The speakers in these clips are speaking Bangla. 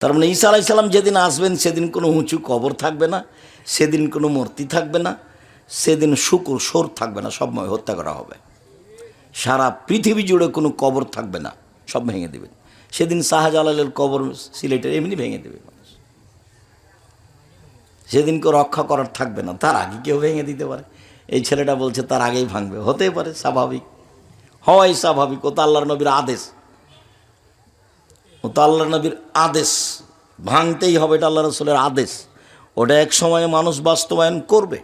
তার মানে ঈসা আলাইহিস সালাম যেদিন আসবেন সেদিন কোনো উঁচু কবর থাকবে না, সেদিন কোনো মূর্তি থাকবে না, সেদিন শুকুর সোর থাকবে না, সব হত্যা করা হবে। সারা পৃথিবী জুড়ে কোনো কবর থাকবে না, সব ভেঙে দেবেন। সেদিন শাহজালালের কবর সিলেটের এমনি ভেঙে দেবে মানুষ। সেদিন কেউ রক্ষা করার থাকবে না, তার আগে কেউ ভেঙে দিতে পারে। এই ছেলেটা বলছে তার আগেই ভাঙবে, হতেই পারে, স্বাভাবিক, হওয়াই স্বাভাবিক। ও তো আল্লাহর নবীর আদেশ, ও তো আল্লাহর নবীর আদেশ, ভাঙতেই হবে, এটা আল্লাহ রসুলের আদেশ। ওটা এক সময়ে মানুষ বাস্তবায়ন করবে,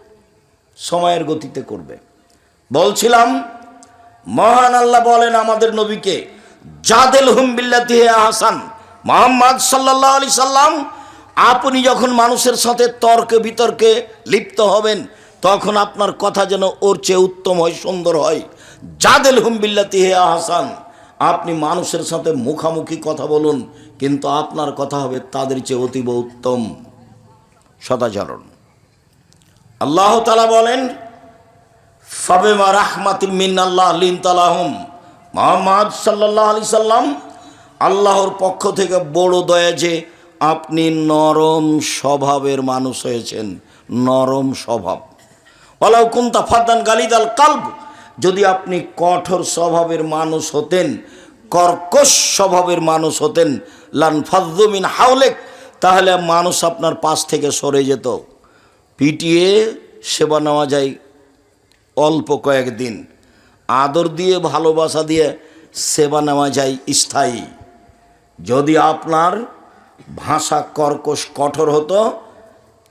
সময়ের গতিতে করবে। বলছিলাম মহান আল্লাহ বলেন আমাদের নবীকে, জাদেলহুম বিল্লাতি হিয়া আহসান। মুহাম্মদ সাল্লাল্লাহু আলাইহি সাল্লাম, আপনি যখন মানুষের সাথে তর্কে বিতর্কে লিপ্ত হবেন, তখন আপনার কথা যেন ওর চেয়ে উত্তম হয়, সুন্দর হয়। জাদেলহুম বিল্লাতি হিয়া আহসান, আপনি মানুষের সাথে মুখামুখি কথা বলুন, কিন্তু আপনার কথা হবে তাদের চেয়ে অতীব উত্তম, সদাচরণ। আল্লাহ তাআলা বলেন, ফাবিমা রাহমাতিম মিনাল্লাহ লিনতা লাহুম। মুহাম্মদ সাল্লাল্লাহু আলাইহি সাল্লাম, আল্লাহর পক্ষ থেকে বড় দয়া যে আপনি নরম স্বভাবের মানুষ হয়েছেন, নরম স্বভাব। ওয়ালাউ কুনতা ফাদ্দান গালিদাল কালব, যদি আপনি কঠোর স্বভাবের মানুষ হতেন, কর্কশ স্বভাবের মানুষ হতেন, লানফাযযু মিন হাওলিক, তাহলে মানুষ আপনার পাশ থেকে সরে যেত। পিটিয়ে সেবা নেওয়া যায় অল্প কয়েকদিন, আদর দিয়ে ভালোবাসা দিয়ে সেবা নেওয়া যায় স্থায়ী। যদি আপনার ভাষা কর্কশ কঠোর হতো,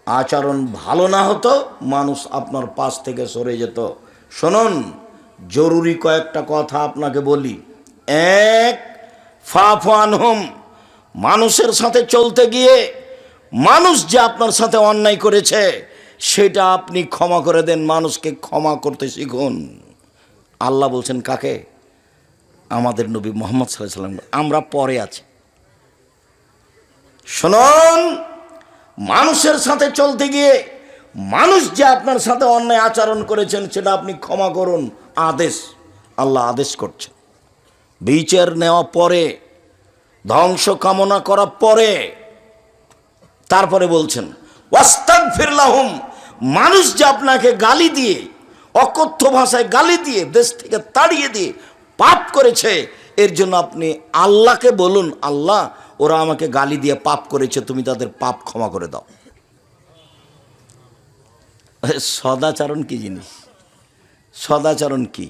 আচরণ ভালো না হতো, মানুষ আপনার পাশ থেকে সরে যেত। শুনুন, জরুরি কয়েকটা কথা আপনাকে বলি। এক, ফাফু আনহুম, মানুষের সাথে চলতে গিয়ে মানুষ যে আপনার সাথে অন্যায় করেছে সেটা আপনি ক্ষমা করে দেন, মানুষকে ক্ষমা করতে শিখুন। আল্লাহ বলছেন কাকে? আমাদের নবী মুহাম্মদ সাল্লাল্লাহু আলাইহি সাল্লাম। আমরা পরে আছি। শুনুন, মানুষের সাথে চলতে গিয়ে মানুষ যে আপনার সাথে অন্যায় আচরণ করেছেন সেটা আপনি ক্ষমা করুন, আদেশ। আল্লাহ আদেশ করছেন। বিচার নেওয়া পরে, ধ্বংস কামনা করা পরে, তারপরে বলছেন ওয়াস্তাগফির লাহুম, মানুষ যে আপনাকে গালি দিয়ে, অকথ্য ভাষায় গালি দিয়ে, দেশ থেকে তাড়িয়ে দিয়ে পাপ করেছে, এর জন্য আপনি আল্লাহকে বলুন, আল্লাহ ওরা আমাকে গালি দিয়ে পাপ করেছে, তুমি তাদের পাপ ক্ষমা করে দাও। সদাচরণ কি জিনিস? সদাচরণ কি?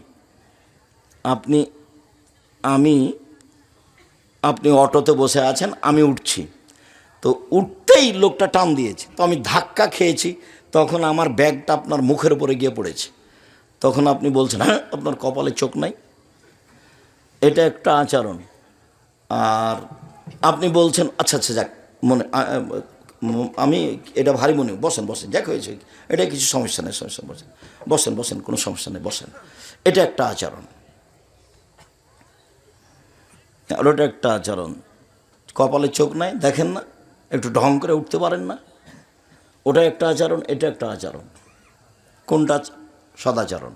আপনি অটোতে বসে আছেন, আমি উঠছি, তো উঠতেই লোকটা টান দিয়েছে, তো আমি ধাক্কা খেয়েছি, তখন আমার ব্যাগটা আপনার মুখের উপরে গিয়ে পড়েছে, তখন আপনি বলছেন হ্যাঁ আপনার কপালে চোখ নাই, এটা একটা আচরণ। আর আপনি বলছেন আচ্ছা আচ্ছা যাক, আমি এটা ভারী মনে, বসেন বসেন, যাক হয়েছে, এটা কিছু সমস্যা নেই, সমস্যা, বসেন বসেন বসেন, কোনো সমস্যা নেই, বসেন। এটা একটা আচরণ, ওটা একটা আচরণ। কপালে চোখ নাই, দেখেন না, একটু ঢং করে উঠতে পারেন না, ওটা একটা আচরণ, এটা একটা আচরণ। কোনটা সদাচরণ?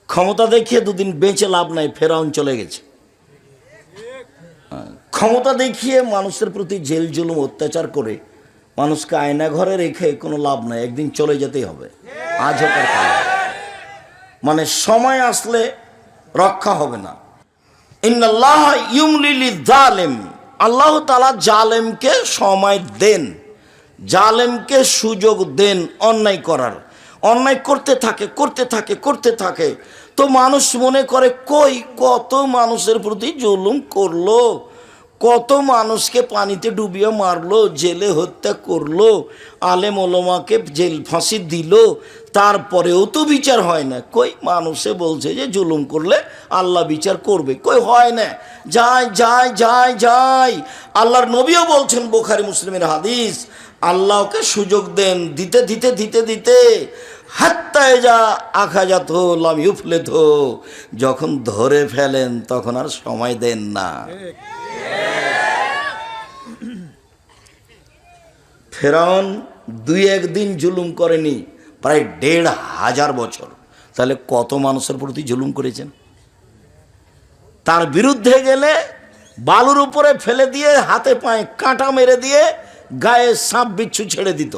ক্ষমতা দেখিয়ে দুদিন বেঁচে লাভ নাই, ফেরাউন চলে গেছে। ক্ষমতা দেখিয়ে মানুষের প্রতি জেল জুলুম অত্যাচার করে মানুষকে আয়না ঘরে রেখে কোনো লাভ নাই, একদিন চলে যেতেই হবে, আজ হোক আর কাল। মানে সময় আসলে রক্ষা হবে না। ইন্নাল্লাহ ইউমলি লিয-যালিম, আল্লাহ তাআলা জালেমকে সময় দেন, জালেমকে সুযোগ দেন অন্যায় করার। অন্যায় করতে থাকে করতে থাকে করতে থাকে, তো মানুষ মনে করে কই কত মানুষের প্রতি জুলুম করলো, কত মানুষকে পানিতে ডুবিয়ে মারলো, জেলে হত্যা করলো, আলেম ওলামাকে জেল ফাঁসি দিল, তারপরেও তো বিচার হয় না। কই মানুষে বলছে যে জুলুম করলে আল্লাহ বিচার করবে, কই হয় না, যায় যায় যায় যায়। আল্লাহর নবীও বলছেন, বুখারী মুসলিমের হাদিস, আল্লাহকে সুযোগ দেন, দিতে দিতে দিতে দিতে হাত্তা যা আখাজাত লাম ইউফলিত, যখন ধরে ফেলেন তখন আর সময় দেন না। ফেরাউন 2-1 দিন জুলুম করেনি, প্রায় 1,500 বছর। তাহলে কত মানুষের প্রতি জুলুম করেছেন? তার বিরুদ্ধে গেলে বালুর উপরে ফেলে দিয়ে হাতে পায়ে কাঁটা মেরে দিয়ে গায়ে সাপ বিচ্ছু ছেড়ে দিত।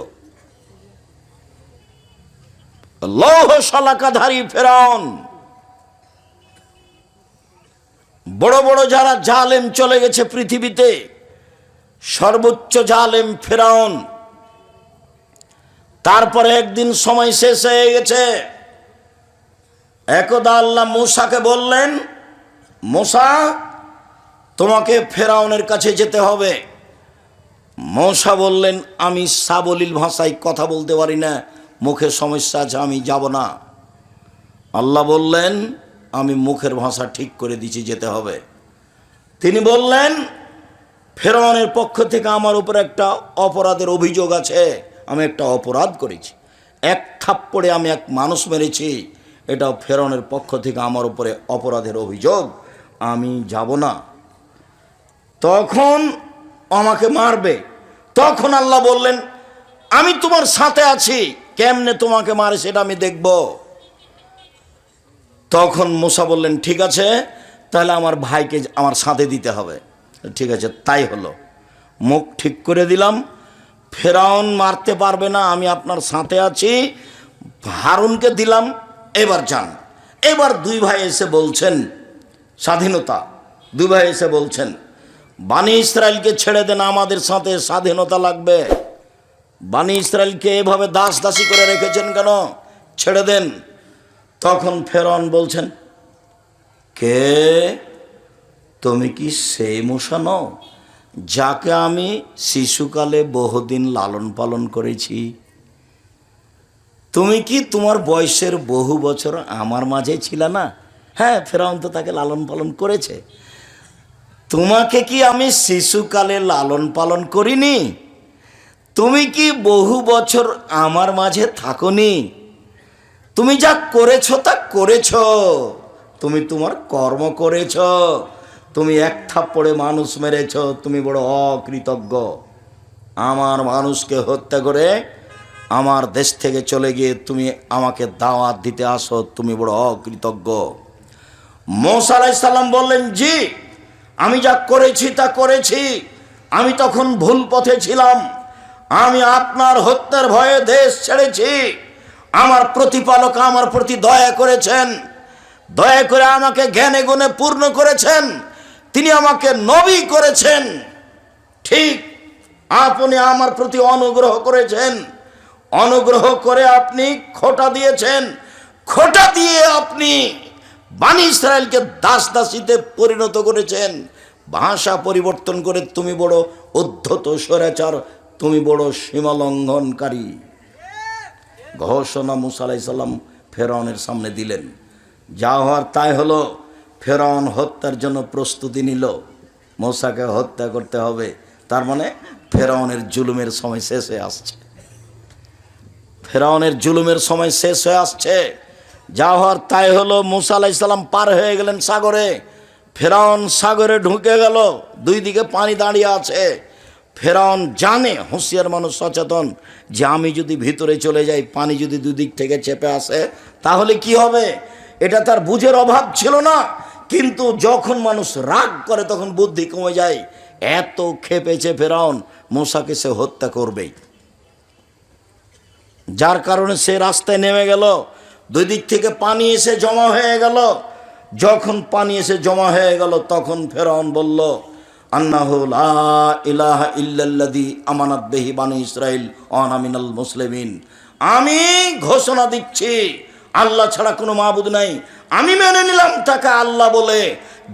লৌহ শলাকাধারী ফেরাউন, বড় বড় যারা জালেম চলে গেছে পৃথিবীতে, সর্বোচ্চ জালেম ফেরাউন। তারপরে একদিন সময় শেষ হয়ে গেছে। একদা আল্লাহ মূসাকে বললেন, মূসা তোমাকে ফেরাউনের কাছে যেতে হবে। মূসা বললেন, আমি সাবলীল ভাষায় কথা বলতে পারি না, মুখে সমস্যা আছে, আমি যাব না। আল্লাহ বললেন, আমি মুখের ভাষা ঠিক করে দিচ্ছি, যেতে হবে। তিনি বললেন, ফেরাউনের পক্ষ থেকে আমার উপর একটা অপরাধের অভিযোগ আছে, আমি একটা অপরাধ করেছি, এক থাপ্পড়ে আমি এক মানুষ মেরেছি, এটাও ফেরাউনের পক্ষ থেকে আমার উপরে অপরাধের অভিযোগ, আমি যাব না। তখন আমাকে মারবে। তখন আল্লাহ বললেন, আমি তোমার সাথে আছি, কেমনে তোমাকে মারে সেটা আমি দেখব। তখন মূসা বললেন, ঠিক আছে, তাহলে আমার ভাইকে আমার সাথে দিতে হবে। ঠিক আছে, তাই হলো। মুখ ঠিক করে দিলাম, ফেরাউন মারতে পারবে না, আমি আপনার সাথে আছি। হারুনকে দিলাম, এবার যান। এবার দুই ভাই এসে বলছেন স্বাধীনতা, দুই ভাই এসে বলছেন, বানি ইসরায়েলকে ছেড়ে দেন, আমাদের সাথে স্বাধীনতা লাগবে। বানি ইসরায়েলকে এভাবে দাস দাসী করে রেখেছেন কেন, ছেড়ে দেন। তখন ফেরাউন বলছেন, কে তুমি? কি সেই মূসা নও যাকে আমি শিশুকালে বহুদিন লালন পালন করেছি? তুমি কি তোমার বয়সের বহু বছর আমার মাঝে ছিল না? হ্যাঁ, ফেরাউন তো তাকে লালন পালন করেছে। তোমাকে কি আমি শিশুকালে লালন পালন করিনি? তুমি কি বহু বছর আমার মাঝে থাকোনি? তুমি যা করেছ তা করেছ, তুমি তোমার কর্ম করেছ, তুমি এক থাপ্পড়ে মানুষ মেরেছ, তুমি বড় অকৃতজ্ঞ। আমার মানুষকে হত্যা করে আমার দেশ থেকে চলে গিয়ে তুমি আমাকে দাওয়াত দিতে আসো, তুমি বড় অকৃতজ্ঞ। মূসা আলাইহিস সালাম বললেন, জি, আমি যা করেছি তা করেছি, আমি তখন ভুল পথে ছিলাম, আমি আপনার হত্যার ভয়ে দেশ ছেড়েছি। আমার প্রতিপালক আমার প্রতি দয়া করেছেন, দয়া করে আমাকে জ্ঞানে গুণে পূর্ণ করেছেন, তিনি আমাকে নবী করেছেন। ঠিক আপনি আমার প্রতি অনুগ্রহ করেছেন, অনুগ্রহ করে আপনি খোঁটা দিয়েছেন, খোঁটা দিয়ে আপনি বানি ইসরায়েলকে দাস দাসীতে পরিণত করেছেন। ভাষা পরিবর্তন করে তুমি বড় উদ্ধত স্বৈরাচার, তুমি বড় সীমালঙ্ঘনকারী। ঘোষণা মূসা আলাইহিস সালাম ফেরাউনের সামনে দিলেন। যা হওয়ার তাই হলো। ফেরাউন হত্যার জন্য প্রস্তুতি নিল, মূসাকে হত্যা করতে হবে। তার মানে ফেরাউনের জুলুমের সময় শেষ হয়ে আসছে, ফেরাউনের জুলুমের সময় শেষ হয়ে আসছে। যা হওয়ার তাই হলো। মূসা আলাইহিস সালাম পার হয়ে গেলেন সাগরে, ফেরাউন সাগরে ঢুকে গেল, দুই দিকে পানি দাঁড়িয়ে আছে। ফেরাউন জানে, হুঁশিয়ার মানুষ সচেতন, যে আমি যদি ভিতরে চলে যাই, পানি যদি দুদিক থেকে চেপে আসে তাহলে কি হবে। এটা তার বুঝের অভাব ছিল না, কিন্তু যখন মানুষ রাগ করে তখন বুদ্ধি কমে যায়। এত খেপেছে ফেরাউন, মূসাকে সে হত্যা করবেই। যার কারণে সে রাস্তায় নেমে গেল, দুই দিক থেকে পানি এসে জমা হয়ে গেল। যখন পানি এসে জমা হয়ে গেল তখন ফেরাউন বলল, আন্নাহু লা ইলাহা ইল্লাল্লাযী আমানাত বিহি বানী ইসরাঈল ওয়া আনা মিনাল মুসলিমিন। আমি ঘোষণা দিচ্ছি, আল্লাহ ছাড়া কোনো মাবুদ নাই। আমি মেনে নিলাম তাকে আল্লাহ বলে,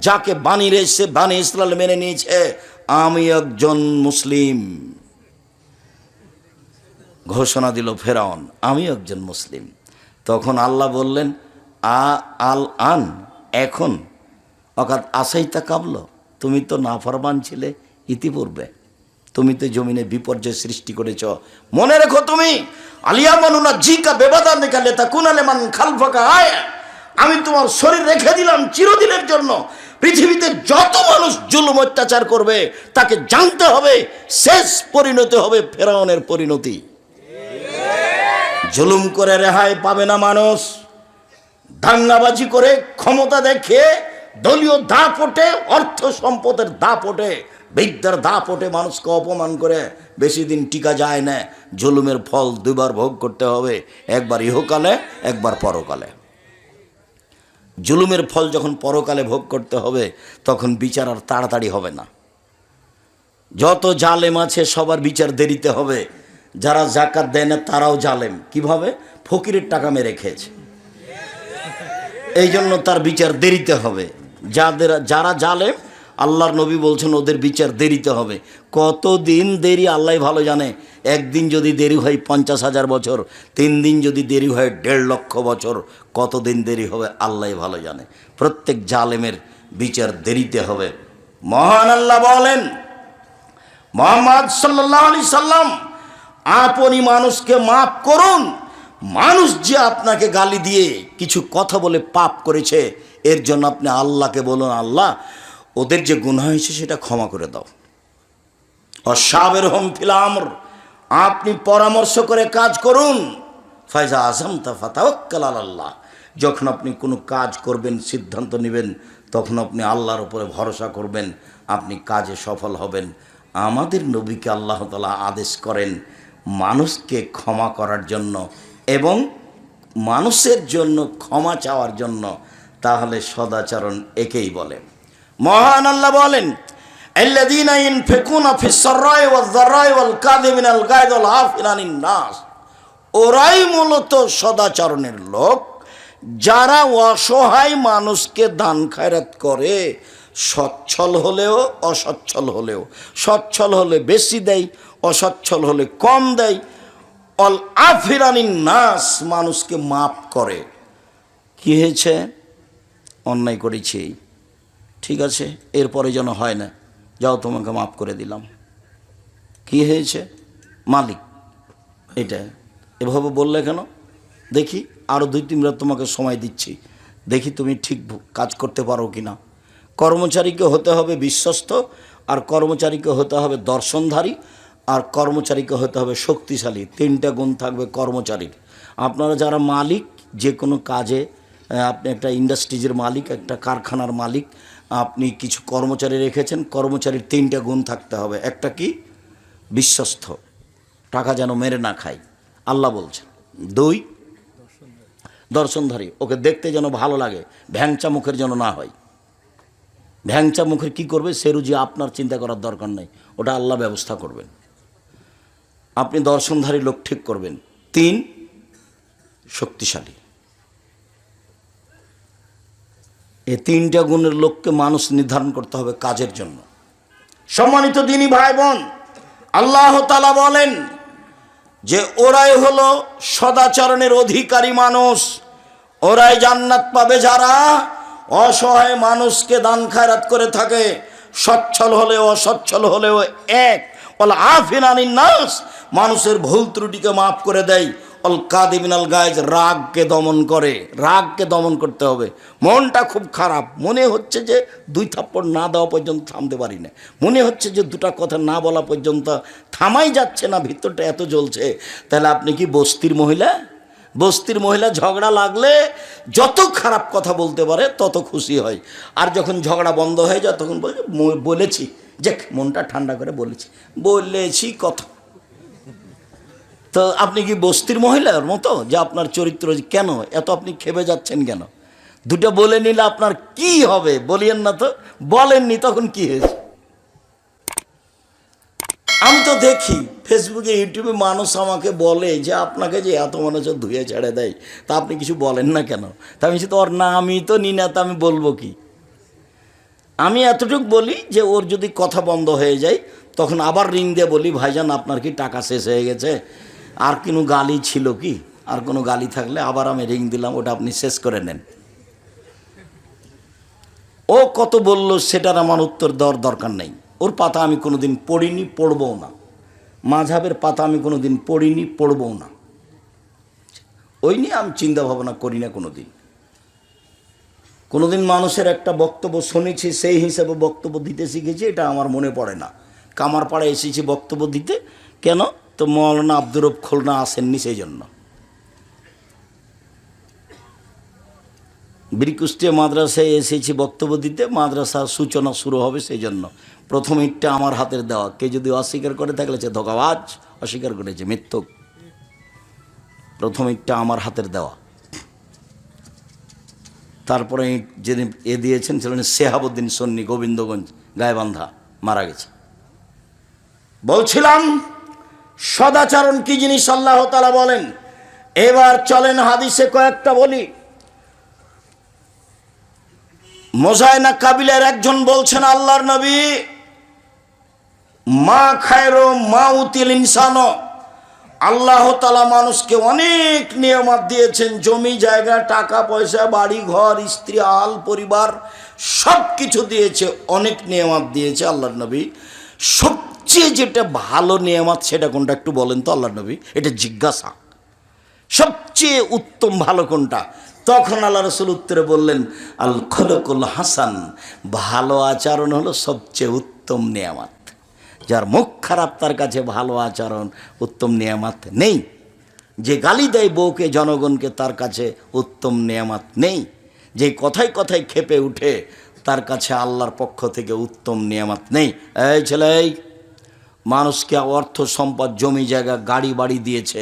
যাকে বানিয়ে এসে বানী ইসরাঈল মেনে নিয়েছে, আমি একজন মুসলিম। ঘোষণা দিল ফেরাউন, আমি একজন মুসলিম। তখন আল্লাহ বললেন, আল আন, এখন, অকাত আসাইতা কাবল, তুমি তো নাফরমান ছিলে ইতিপূর্বে, তুমি তো জমিনে বিপর্যয় সৃষ্টি করেছ। মনে রেখো, তুমি আলিয়া মানুনা জিকা বেবাদা নিকালে তা কুনালে মান খালফাকা আয়, আমি তোমার শরীর রেখে দিলাম চিরদিনের জন্য। পৃথিবীতে যত মানুষ জুলুম অত্যাচার করবে তাকে জানতে হবে শেষ পরিণতি হবে ফেরাউনের পরিণতি। জুলুম করে রেহাই পাবে না মানুষ, দাঙ্গাবাজি করে ক্ষমতা দেখিয়ে দলীয় দাপটে, অর্থ সম্পদের দাপটে, বিদ্যার দাপটে মানুষকে অপমান করে বেশি দিন টিকা যায় না। জুলুমের ফল দুবার ভোগ করতে হবে, একবার ইহকালে, একবার পরকালে। জুলুমের ফল যখন পরকালে ভোগ করতে হবে তখন বিচার আর তাড়াতাড়ি হবে না। যত জালেম আছে সবার বিচার দেরিতে হবে। যারা জাকাত দেয় না তারাও জালেম। কিভাবে? ফকিরের টাকা মেরে খেয়েছে, এই জন্য তার বিচার দেরিতে হবে। যারা জালেম, আল্লাহর নবী বলছেন ওদের বিচার দেরিতে হবে। কতদিন দেরি আল্লাহ ভালো জানে। একদিন যদি দেরি হয় 50,000 বছর, 3 দিন যদি দেরি হয় 1.5 লক্ষ বছর, কতদিন দেরি হবে আল্লাহ ভালো জানে। প্রত্যেক জালেমের বিচার দেরিতে হবে। মহান আল্লাহ বলেন, মুহাম্মদ সাল্লাল্লাহু আলাইহি সাল্লাম, আপনি মানুষকে মাফ করুন। মানুষ যে আপনাকে গালি দিয়ে কিছু কথা বলে পাপ করেছে, এর জন্য আপনি আল্লাহকে বলুন, আল্লাহ ওদের যে গুনাহ হয়েছে সেটা ক্ষমা করে দাও। অসাবেরহুম ফিল আমর, আপনি পরামর্শ করে কাজ করুন। ফাইজা আযামতা ফাতাওয়াক্কাল আলাল্লাহ, যখন আপনি কোনো কাজ করবেন, সিদ্ধান্ত নেবেন, তখন আপনি আল্লাহর উপরে ভরসা করবেন, আপনি কাজে সফল হবেন। আমাদের নবীকে আল্লাহ তাআলা আদেশ করেন মানুষকে ক্ষমা করার জন্য এবং মানুষের জন্য ক্ষমা চাওয়ার জন্য। তাহলে সদাচরণ একেই বলে। মহান আল্লাহ বলেন, আল্লাযীনা ইউনফিকুনা ফিস সাররাই ওয়াজ যাররাই ওয়াল কাযিমিনাল গায়য ওয়াল আফিনা আনিন নাস, ওরাই মূলত সদাচরণের লোক যারা অসহায় মানুষকে দান খয়রাত করে, সচ্ছল হলেও অসচ্ছল হলেও। সচ্ছল হলে বেশি দেয়, অসচ্ছল হলে কম দেয়। অল আফিরানিন নাস, মানুষকে মাফ করে। কি হয়েছে? অন্যায় করেছি, ঠিক আছে, এরপরে যেন হয় না, যাও তোমাকে মাফ করে দিলাম। কি হয়েছে? মালিক এটা এভাবে বললে কেন? দেখি আরও 2-3 রাত তোমাকে সময় দিচ্ছি, দেখি তুমি ঠিক কাজ করতে পারো কি না। কর্মচারীকে হতে হবে বিশ্বস্ত, আর কর্মচারীকে হতে হবে দর্শনধারী, আর কর্মচারীকে হতে হবে শক্তিশালী। 3টা গুণ থাকবে কর্মচারীর। আপনারা যারা মালিক, যে কোনো কাজে, আপনি একটা ইন্ডাস্ট্রিজের মালিক, একটা কারখানার মালিক, আপনি কিছু কর্মচারী রেখেছেন, কর্মচারীর 3টা গুণ থাকতে হবে। একটা কি? বিশ্বস্ত, টাকা যেন মেরে না খায়, আল্লাহ বলছেন। 2, দর্শনধারী, ওকে দেখতে যেন ভালো লাগে, ভ্যাংচা মুখের যেন না হয়। ভ্যাংচা মুখের কি করবে? সে রুজি আপনার চিন্তা করার দরকার নেই, ওটা আল্লাহ ব্যবস্থা করবেন। আপনি দর্শনধারী লোক ঠিক করবেন। 3, শক্তিশালী। এই 3টা গুণের লোককে মানুষ নির্ধারণ করতে হবে কাজের জন্য। সম্মানিত দিনী ভাই বোন, আল্লাহ তাআলা বলেন যে ওরাই হলো সদাচরণের অধিকারী মানুষ, ওরাই জান্নাত পাবে যারা অসহায় মানুষকে দান খয়রাত করে থাকে, সচ্ছল হলেও অসচ্ছল হলেও এক। ওয়াল আফিনা আনিন নাস, মানুষের ভুল ত্রুটিকে মাফ করে দেয়। অল কাযিমিনাল গায়জ, রাগকে দমন করে। রাগকে দমন করতে হবে। মনটা খুব খারাপ, মনে হচ্ছে যে 2 থাপ্পড় না দেওয়া পর্যন্ত থামতে পারি না, মনে হচ্ছে যে 2টা কথা না বলা পর্যন্ত থামাই যাচ্ছে না, ভিতরটা এত জ্বলছে। তাহলে আপনি কি বস্তির মহিলা? বস্তির মহিলা ঝগড়া লাগলে যত খারাপ কথা বলতে পারে তত খুশি হয়, আর যখন ঝগড়া বন্ধ হয়ে যায় তখন বলেছি যে মনটা ঠান্ডা করে বলেছি কথা। তো আপনি কি বস্তির মহিলার মতো যে আপনার চরিত্র কেন এত আপনি খেপে যাচ্ছেন কেন? 2টা বলে নিলে আপনার কি হবে? বলিয়েন না তো, বলেননি তখন কি হয়েছে? আমি তো দেখি ফেসবুকে, ইউটিউবে মানুষ আমাকে বলে যে আপনাকে যে এত মানুষের ধুয়ে ছেড়ে দেয়, তা আপনি কিছু বলেন না কেন? তা আমি তো ওর নামই তো নি না, তা আমি বলবো কি? আমি এতটুকু বলি যে ওর যদি কথা বন্ধ হয়ে যায় তখন আবার রিং দিয়ে বলি, ভাইজান আপনার কি টাকা শেষ হয়ে গেছে? আর কোনো গালি ছিল কি? আর কোনো গালি থাকলে আবার আমি রিং দিলাম, ওটা আপনি শেষ করে নেন। ও কত বলল সেটার আমার উত্তর দেওয়ার দরকার নেই। ওর পাতা আমি কোনোদিন পড়িনি, পড়বও না। মাযহাবের পাতা আমি কোনোদিন পড়িনি, পড়বও না। ওই নিয়ে আমি চিন্তা ভাবনা করি না কোনোদিন। মানুষের একটা বক্তব্য শুনেছি, সেই হিসাবে বক্তব্য দিতে শিখেছি, এটা আমার মনে পড়ে না। কামারপাড়ায় এসেছি বক্তব্য দিতে, কেন? তো মৌলানা আব্দুর রব খুলনা আসেননি, সেই জন্য। বীরকুষ্টিয়া মাদ্রাসায় এসেছি বক্তব্য দিতে। মাদ্রাসার সূচনা শুরু হবে, সেই জন্য প্রথম ইটটা আমার হাতের দেওয়া। কে যদি অস্বীকার করে থাকলে সে ধোঁকাবাজ, অস্বীকার করেছে, মিথ্যুক। প্রথম ইটটা আমার হাতের দেওয়া। তারপরে ইট যিনি দিয়েছেন ছিলেন শেহাবুদ্দিন সন্নি, গোবিন্দগঞ্জ, গায়েবান্ধা, মারা গেছে। বলছিলাম সদাচরণ কি জিনিস আল্লাহ তাআলা বলেন। এবার চলেন হাদিসে কয়েকটা বলি। মোজায়না কাবিলার একজন বলছেন, আল্লাহর নবী, মা খায়রো মা উতিল ইনসানো, আল্লাহ তাআলা মানুষকে অনেক নিয়ামত দিয়েছেন, জমি জায়গা, টাকা পয়সা, বাড়ি ঘর, স্ত্রী, আল পরিবার, সব কিছু দিয়েছে, অনেক নিয়ামত দিয়েছে। আল্লাহর নবী, সবচেয়ে যেটা ভালো নিয়ামত সেটা কোনটা একটু বলেন তো আল্লাহর নবী। এটা জিজ্ঞাসা, সবচেয়ে উত্তম ভালো কোনটা? তখন আল্লাহ রাসূল উত্তরে বললেন, আল খলকুল হাসান, ভালো আচরণ হলো সবচেয়ে উত্তম নিয়ামত। যার মুখ খারাপ তার কাছে ভালো আচরণ উত্তম নিয়ামত নেই। যে গালি দেয় বউকে, জনগণকে, তার কাছে উত্তম নিয়ামত নেই। যে কথায় কথায় ক্ষেপে উঠে, তার কাছে আল্লাহর পক্ষ থেকে উত্তম নিয়ামত নেই। এই ছেলে, মানুষকে অর্থ সম্পদ, জমি জায়গা, গাড়ি বাড়ি দিয়েছে,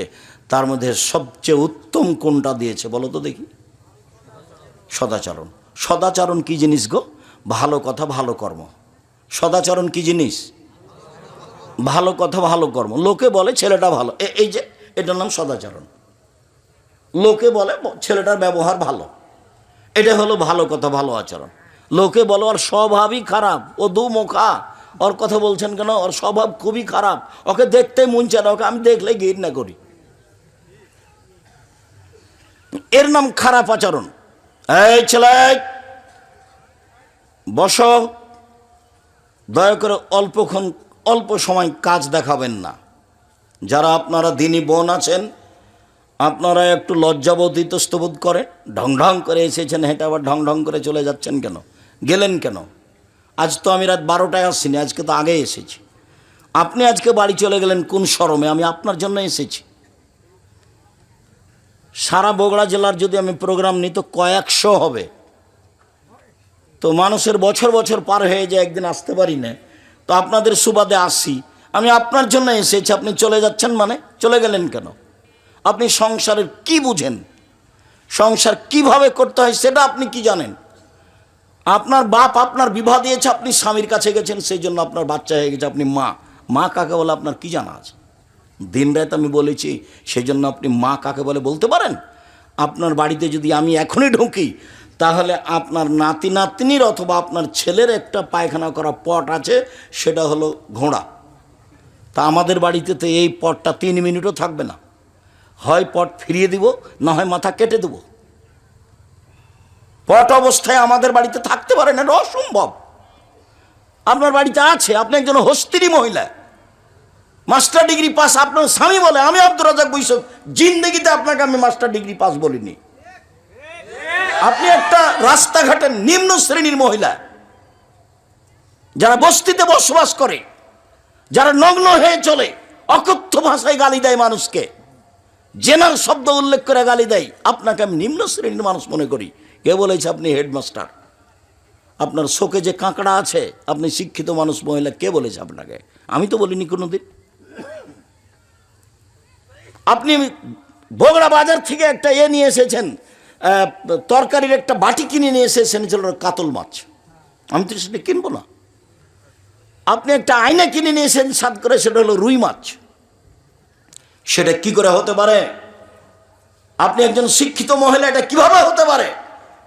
তার মধ্যে সবচেয়ে উত্তম কোনটা দিয়েছে বলো তো দেখি? সদাচরণ। সদাচরণ কি জিনিস গো? ভালো কথা ভালো কর্ম। সদাচরণ কি জিনিস? ভালো কথা ভালো কর্ম। লোকে বলে ছেলেটা ভালো, এই যে এটার নাম সদাচরণ। লোকে বলে ছেলেটার ব্যবহার ভালো, এটা হলো ভালো কথা ভালো আচরণ। লোকে বলে ওর স্বভাবই খারাপ, ও দুমুখা, ওর কথা বলছেন কেন, ওর স্বভাব খুবই খারাপ, ওকে দেখতে মন চায় না, ওকে আমি দেখলে ঘৃণা করি, এর নাম খারাপ আচরণ। এই ছেলে বসো, দয়া করে অল্প সময় কাজ দেখাবেন না। যারা আপনারা দিনী বোন আছেন, আপনারা একটু লজ্জাবোধ ইতস্তবোধ করে, ঢং ঢং করে এসেছেন, হেঁটে আবার ঢং ঢং করে চলে যাচ্ছেন কেন? গেলেন কেন? আজ তো আমি রাত 12টায় আসিনি, আজকে তো আগে এসেছি। আপনি আজকে বাড়ি চলে গেলেন কোন শরমে? আমি আপনার জন্য এসেছি। সারা বগুড়া জেলার যদি আমি প্রোগ্রাম নিই তো কয়েকশো হবে। তো মানুষের বছর বছর পার হয়ে যায়, একদিন আসতে পারি না, তো আপনাদের সুবাদে আসি। আমি আপনার জন্য এসেছি, আপনি চলে যাচ্ছেন মানে? চলে গেলেন কেন? আপনি সংসারের কি বুঝেন? সংসার কিভাবে করতে হয় সেটা আপনি কি জানেন? আপনার বাপ আপনার বিবাহ দিয়েছে, আপনি স্বামীর কাছে গেছেন, সেই জন্য আপনার বাচ্চা হয়ে গেছে, আপনি মা। মা কাকে বলে আপনার কি জানা আছে? দিন রাত আমি বলেছি, সেই জন্য আপনি মা কাকে বলে বলতে পারেন? আপনার বাড়িতে যদি আমি এখনই ঢুকি, তাহলে আপনার নাতি নাতনির অথবা আপনার ছেলের একটা পায়খানা করা পট আছে, সেটা হলো ঘোড়া। তা আমাদের বাড়িতে তো এই পটটা 3 মিনিটও থাকবে না। হয় পট ফিরিয়ে দিব, না হয় মাথা কেটে দেব। পট অবস্থায় আমাদের বাড়িতে থাকতে পারে না, এটা অসম্ভব। আপনার বাড়িতে আছে, আপনি একজন হস্তিনী মহিলা, মাস্টার ডিগ্রি পাস, আপনার স্বামী বলে। আমি আব্দুর রাজ্জাক বৈশাখ জিন্দেগিতে আপনাকে আমি মাস্টার ডিগ্রি পাস বলিনি। আপনি একটা রাস্তাঘাটের নিম্ন শ্রেণীর মহিলা, যারা বস্তিতে বসবাস করে, যারা নগ্ন হয়ে চলে, অকথ্য ভাষায় গালি দেয় মানুষকে, জেনার শব্দ উল্লেখ করে গালি দেয়, আপনাকে আমি নিম্ন শ্রেণীর মানুষ মনে করি। কে বলেছে আপনি হেডমাস্টার? আপনার শোকে যে কাঁকড়া আছে, আপনি শিক্ষিত মানুষ মহিলা, কে বলেছে আপনাকে? আমি তো বলিনি কোনোদিন। আপনি বগুড়া বাজার থেকে একটা নিয়ে এসেছেন, তরকারির একটা বাটি কিনে নিয়ে এসেছেন, ছিল কাতল মাছ। আমি তো সেটা কিনবো না। আপনি একটা আয়না কিনে নিয়ে এসেছেন সাত করে, সেটা হলো রুই মাছ। সেটা কি করে হতে পারে? আপনি একজন শিক্ষিত মহিলা, এটা কিভাবে হতে পারে?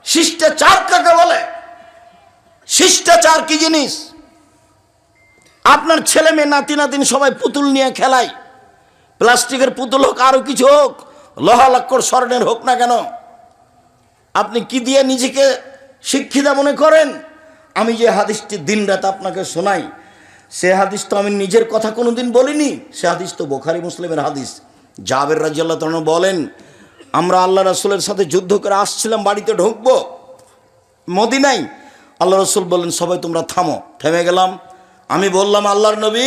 শিষ্টাচার কাকে বলে? শিষ্টাচার কি জিনিস? আপনার ছেলে মেয়ে, নাতি নাতিন সবাই পুতুল নিয়ে খেলায়, প্লাস্টিকের পুতুল হোক, আরো কিছু হোক, লোহা লক্কর স্বর্ণের হোক না কেন, আপনি কি দিয়ে নিজেকে শিক্ষিতা মনে করেন? আমি যে হাদিসটি দিনরাত আপনাকে শোনাই, সে হাদিস তো আমি নিজের কথা কোনোদিন বলিনি, সে হাদিস তো বুখারী মুসলিমের হাদিস। জাবের রাদিয়াল্লাহু তাআলা বলেন, আমরা আল্লাহ রাসূলের সাথে যুদ্ধ করে আসছিলাম, বাড়িতে ঢুকবো মদিনায়। আল্লাহ রাসূল বললেন, সবাই তোমরা থামো। থেমে গেলাম। আমি বললাম, আল্লাহর নবী,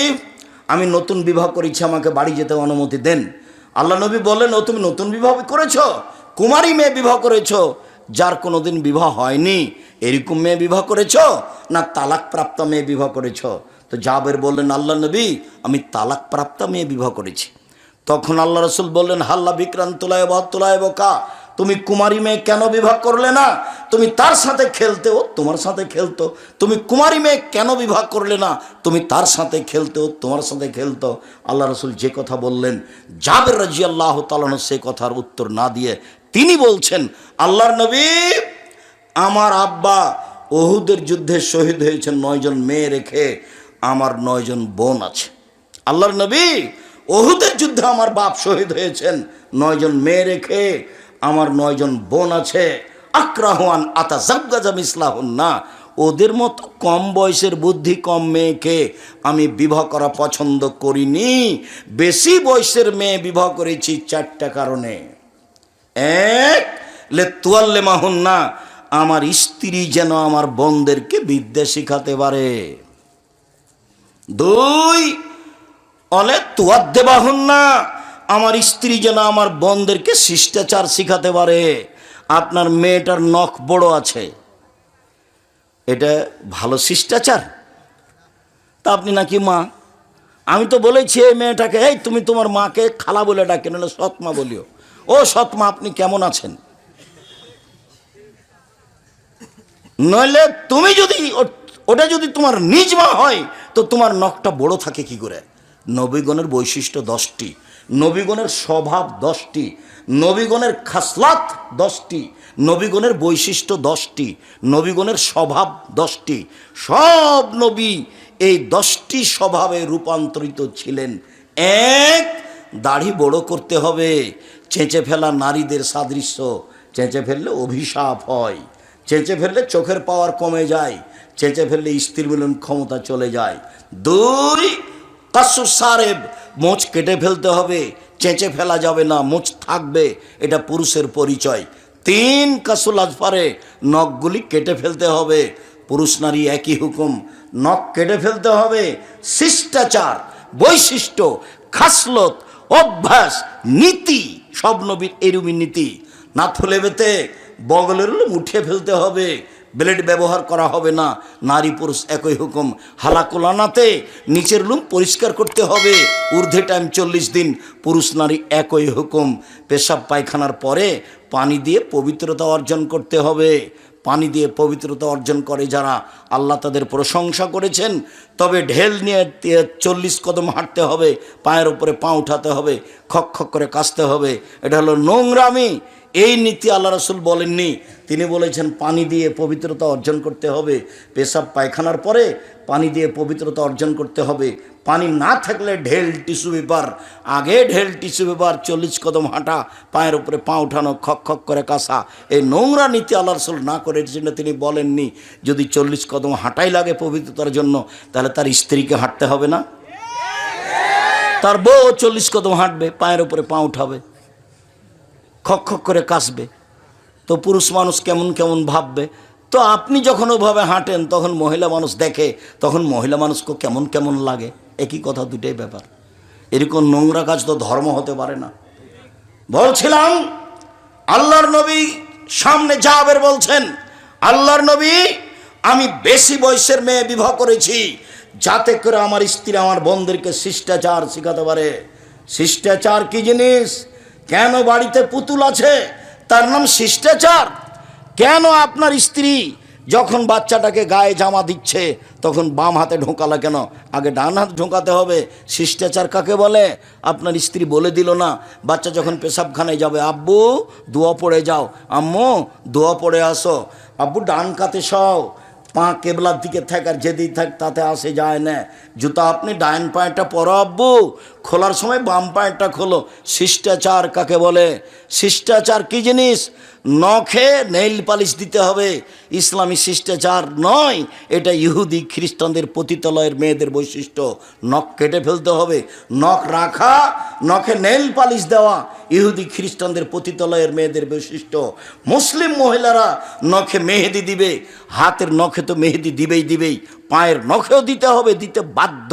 আমি নতুন বিবাহ করেছি, আমাকে বাড়ি যেতে অনুমতি দেন। আল্লাহ নবী বললেন, ও তুমি নতুন বিবাহ করেছো? কুমারী মেয়ে বিবাহ করেছো? যার কোনোদিন বিবাহ হয়নি এরকম মেয়ে বিবাহ করেছ, না তালাক প্রাপ্ত মেয়ে বিবাহ করেছ? তো জাবের বললেন, আল্লাহ নবী, আমি তালাক প্রাপ্ত মেয়ে বিবাহ করেছি। তখন আল্লাহ রসুল বললেন, হাল্লা বিক্রান্তলায় বহতুলায় বোকা, তুমি কুমারী মেয়ে কেন বিবাহ করলে না? তুমি তার সাথে খেলতে, ও তোমার সাথে খেলতো। তুমি কুমারী মেয়ে কেন বিবাহ করলে না? তুমি তার সাথে খেলতে, ও তোমার সাথে খেলতো। আল্লাহ রসুল যে কথা বললেন, জাবের রাদিয়াল্লাহু তাআলা আনহু সে কথার উত্তর না দিয়ে তিনি বলছেন, আল্লাহর নবী, আমার আব্বা উহুদের যুদ্ধে শহীদ হয়েছেন 9 জন মেয়ে রেখে, আমার 9 জন বোন আছে। আল্লাহর নবী, উহুদের যুদ্ধে আমার বাপ শহীদ হয়েছেন 9 জন মেয়ে রেখে, আমার 9 জন বোন আছে। আক্রাহুয়ান আতাজাব্বাজা মিসলাহুন্না, ওদের মতো কম বয়সের বুদ্ধি কম মেয়েকে আমি বিবাহ করা পছন্দ করিনি। বেশি বয়সের মেয়ে বিবাহ করেছি 4টা কারণে। এক, লে তুয়াল্লে মাহুন্না, আমার স্ত্রী যেন আমার বোনদেরকে বিদ্যা শিখাতে পারে। 2, অলে তুয়াদ্দে বাহুন্না, আমার স্ত্রী যেন আমার বোনদেরকে শিষ্টাচার শিখাতে পারে। আপনার মেয়েটার নখ বড় আছে, এটা ভালো শিষ্টাচার? তা আপনি নাকি মা, আমি তো বলেছি এই মেয়েটাকে, এই তুমি তোমার মাকে খালা বলে ডাকে, নাহলে সৎমা বলিও। ও সৎমা, আপনি কেমন আছেন? নইলে তুমি যদি ওটা যদি তোমার নিজ মা হয় তো তোমার নখটা বড় থাকে কি করে? নবীগণের বৈশিষ্ট্য 10টি, নবীগণের স্বভাব 10টি, নবীগণের খাসলাত 10টি, নবীগণের বৈশিষ্ট্য 10টি, নবীগণের স্বভাব 10টি। সব নবী এই 10টি স্বভাবে রূপান্তরিত ছিলেন। 1, দাড়ি বড় করতে হবে। চেঁচে ফেলা নারীদের সাদৃশ্য, চেঁচে ফেললে অভিশাপ হয়, চেঁচে ফেললে চোখের পাওয়ার কমে যায়, চেঁচে ফেললে স্ত্রী মিলন ক্ষমতা চলে যায়। 2, কাসু সারেব, মোচ কেটে ফেলতে হবে, চেঁচে ফেলা যাবে না, মোচ থাকবে, এটা পুরুষের পরিচয়। 3, কাসুল আজফারে, নখগুলি কেটে ফেলতে হবে। পুরুষ নারী একই হুকুম, নখ কেটে ফেলতে হবে। শিষ্টাচার, বৈশিষ্ট্য, খাসলত, অভ্যাস, নীতি, সব নবীর এরুমি নীতি। না থলে বেতে বগলের লুম উঠিয়ে ফেলতে হবে, ব্লেড ব্যবহার করা হবে না। নারী পুরুষ একই হুকুম। হালাকুলানাতে নিচের লুম পরিষ্কার করতে হবে, ঊর্ধ্বে টাইম 40 দিন। পুরুষ নারী একই হুকুম। পেশাব পায়খানার পরে পানি দিয়ে পবিত্রতা অর্জন করতে হবে। পানি দিয়ে পবিত্রতা অর্জন করে যারা, আল্লাহ তাদের প্রশংসা করেছেন। তবে ঢেল নিয়ে 40 কদম হাঁটতে হবে, পায়ের উপরে পা উঠাতে হবে, খক খক করে কাশতে হবে। এটা হলো নোংরামি। এই নীতি আল্লাহ রসুল বলেননি, তিনি বলেছেন পানি দিয়ে পবিত্রতা অর্জন করতে হবে। পেশাব পায়খানার পরে পানি দিয়ে পবিত্রতা অর্জন করতে হবে। পানি না থাকলে ঢেল টিস্যু পেপার, আগে ঢেল টিস্যু পেপার, 40 কদম হাঁটা, পায়ের উপরে পা উঠানো, খক খক করে কাশা। এই নোংরা নীতি আল্লাহ রসুল না করে জন্য তিনি বলেননি। যদি 40 কদম হাঁটাই লাগে পবিত্রতার জন্য, তাহলে তার স্ত্রীকে হাঁটতে হবে না? তার বউ 40 কদম হাঁটবে, পায়ের উপরে পা উঠাবে, খক খক করে কাশবে। তো পুরুষ মানুষ কেমন কেমন ভাববে। তো আপনি যখন ওভাবে হাঁটেন তখন মহিলা মানুষ দেখে, তখন মহিলা মানুষকে কেমন কেমন লাগে। একই কথা, দুটাই ব্যাপার। এরকম নোংরা কাজ তো ধর্ম হতে পারে না। বলছিলাম আল্লাহর নবী সামনে জাবের বলছেন, আল্লাহর নবী, আমি বেশি বয়সের মেয়ে বিবাহ করেছি যাতে করে আমার স্ত্রী আমার বোনদেরকে শিষ্টাচার শিখাতে পারে। শিষ্টাচার কি জিনিস? কেন বাড়িতে পুতুল আছে তার নাম শিষ্টাচার? কেন আপনার স্ত্রী যখন বাচ্চাটাকে গায়ে জামা দিচ্ছে তখন বাম হাতে ঢোকালা কেন? আগে ডান হাত ঢোকাতে হবে। শিষ্টাচার কাকে বলে? আপনার স্ত্রী বলে দিল না, বাচ্চা যখন পেশাবখানায় যাবে, আব্বু দোয়া পড়ে যাও, আম্মু দোয়া পড়ে আসো, আব্বু ডান কাতে সও, পা কেবলার দিকে থাক, আর যেদিক থাক তাতে আসে যায় না। জুতা আপনি ডাইন পায়েরটা পরো আব্বু, খোলার সময় বাম পায়েরটা খোলো। শিষ্টাচার কাকে বলে? শিষ্টাচার কি জিনিস? নখে নেইল পালিশ দিতে হবে, ইসলামী শিষ্টাচার নয়। এটা ইহুদি খ্রিস্টানদের পতিতালয়ের মেয়েদের বৈশিষ্ট্য। নখ কেটে ফেলতে হবে, নখ রাখা, নখে নেইল পালিশ দেওয়া ইহুদি খ্রিস্টানদের পতিতালয়ের মেয়েদের বৈশিষ্ট্য। মুসলিম মহিলারা নখে মেহেদি দিবে, হাতের নখে তো মেহেদি দিবেই, পায়ের নখেও দিতে হবে, দিতে বাধ্য।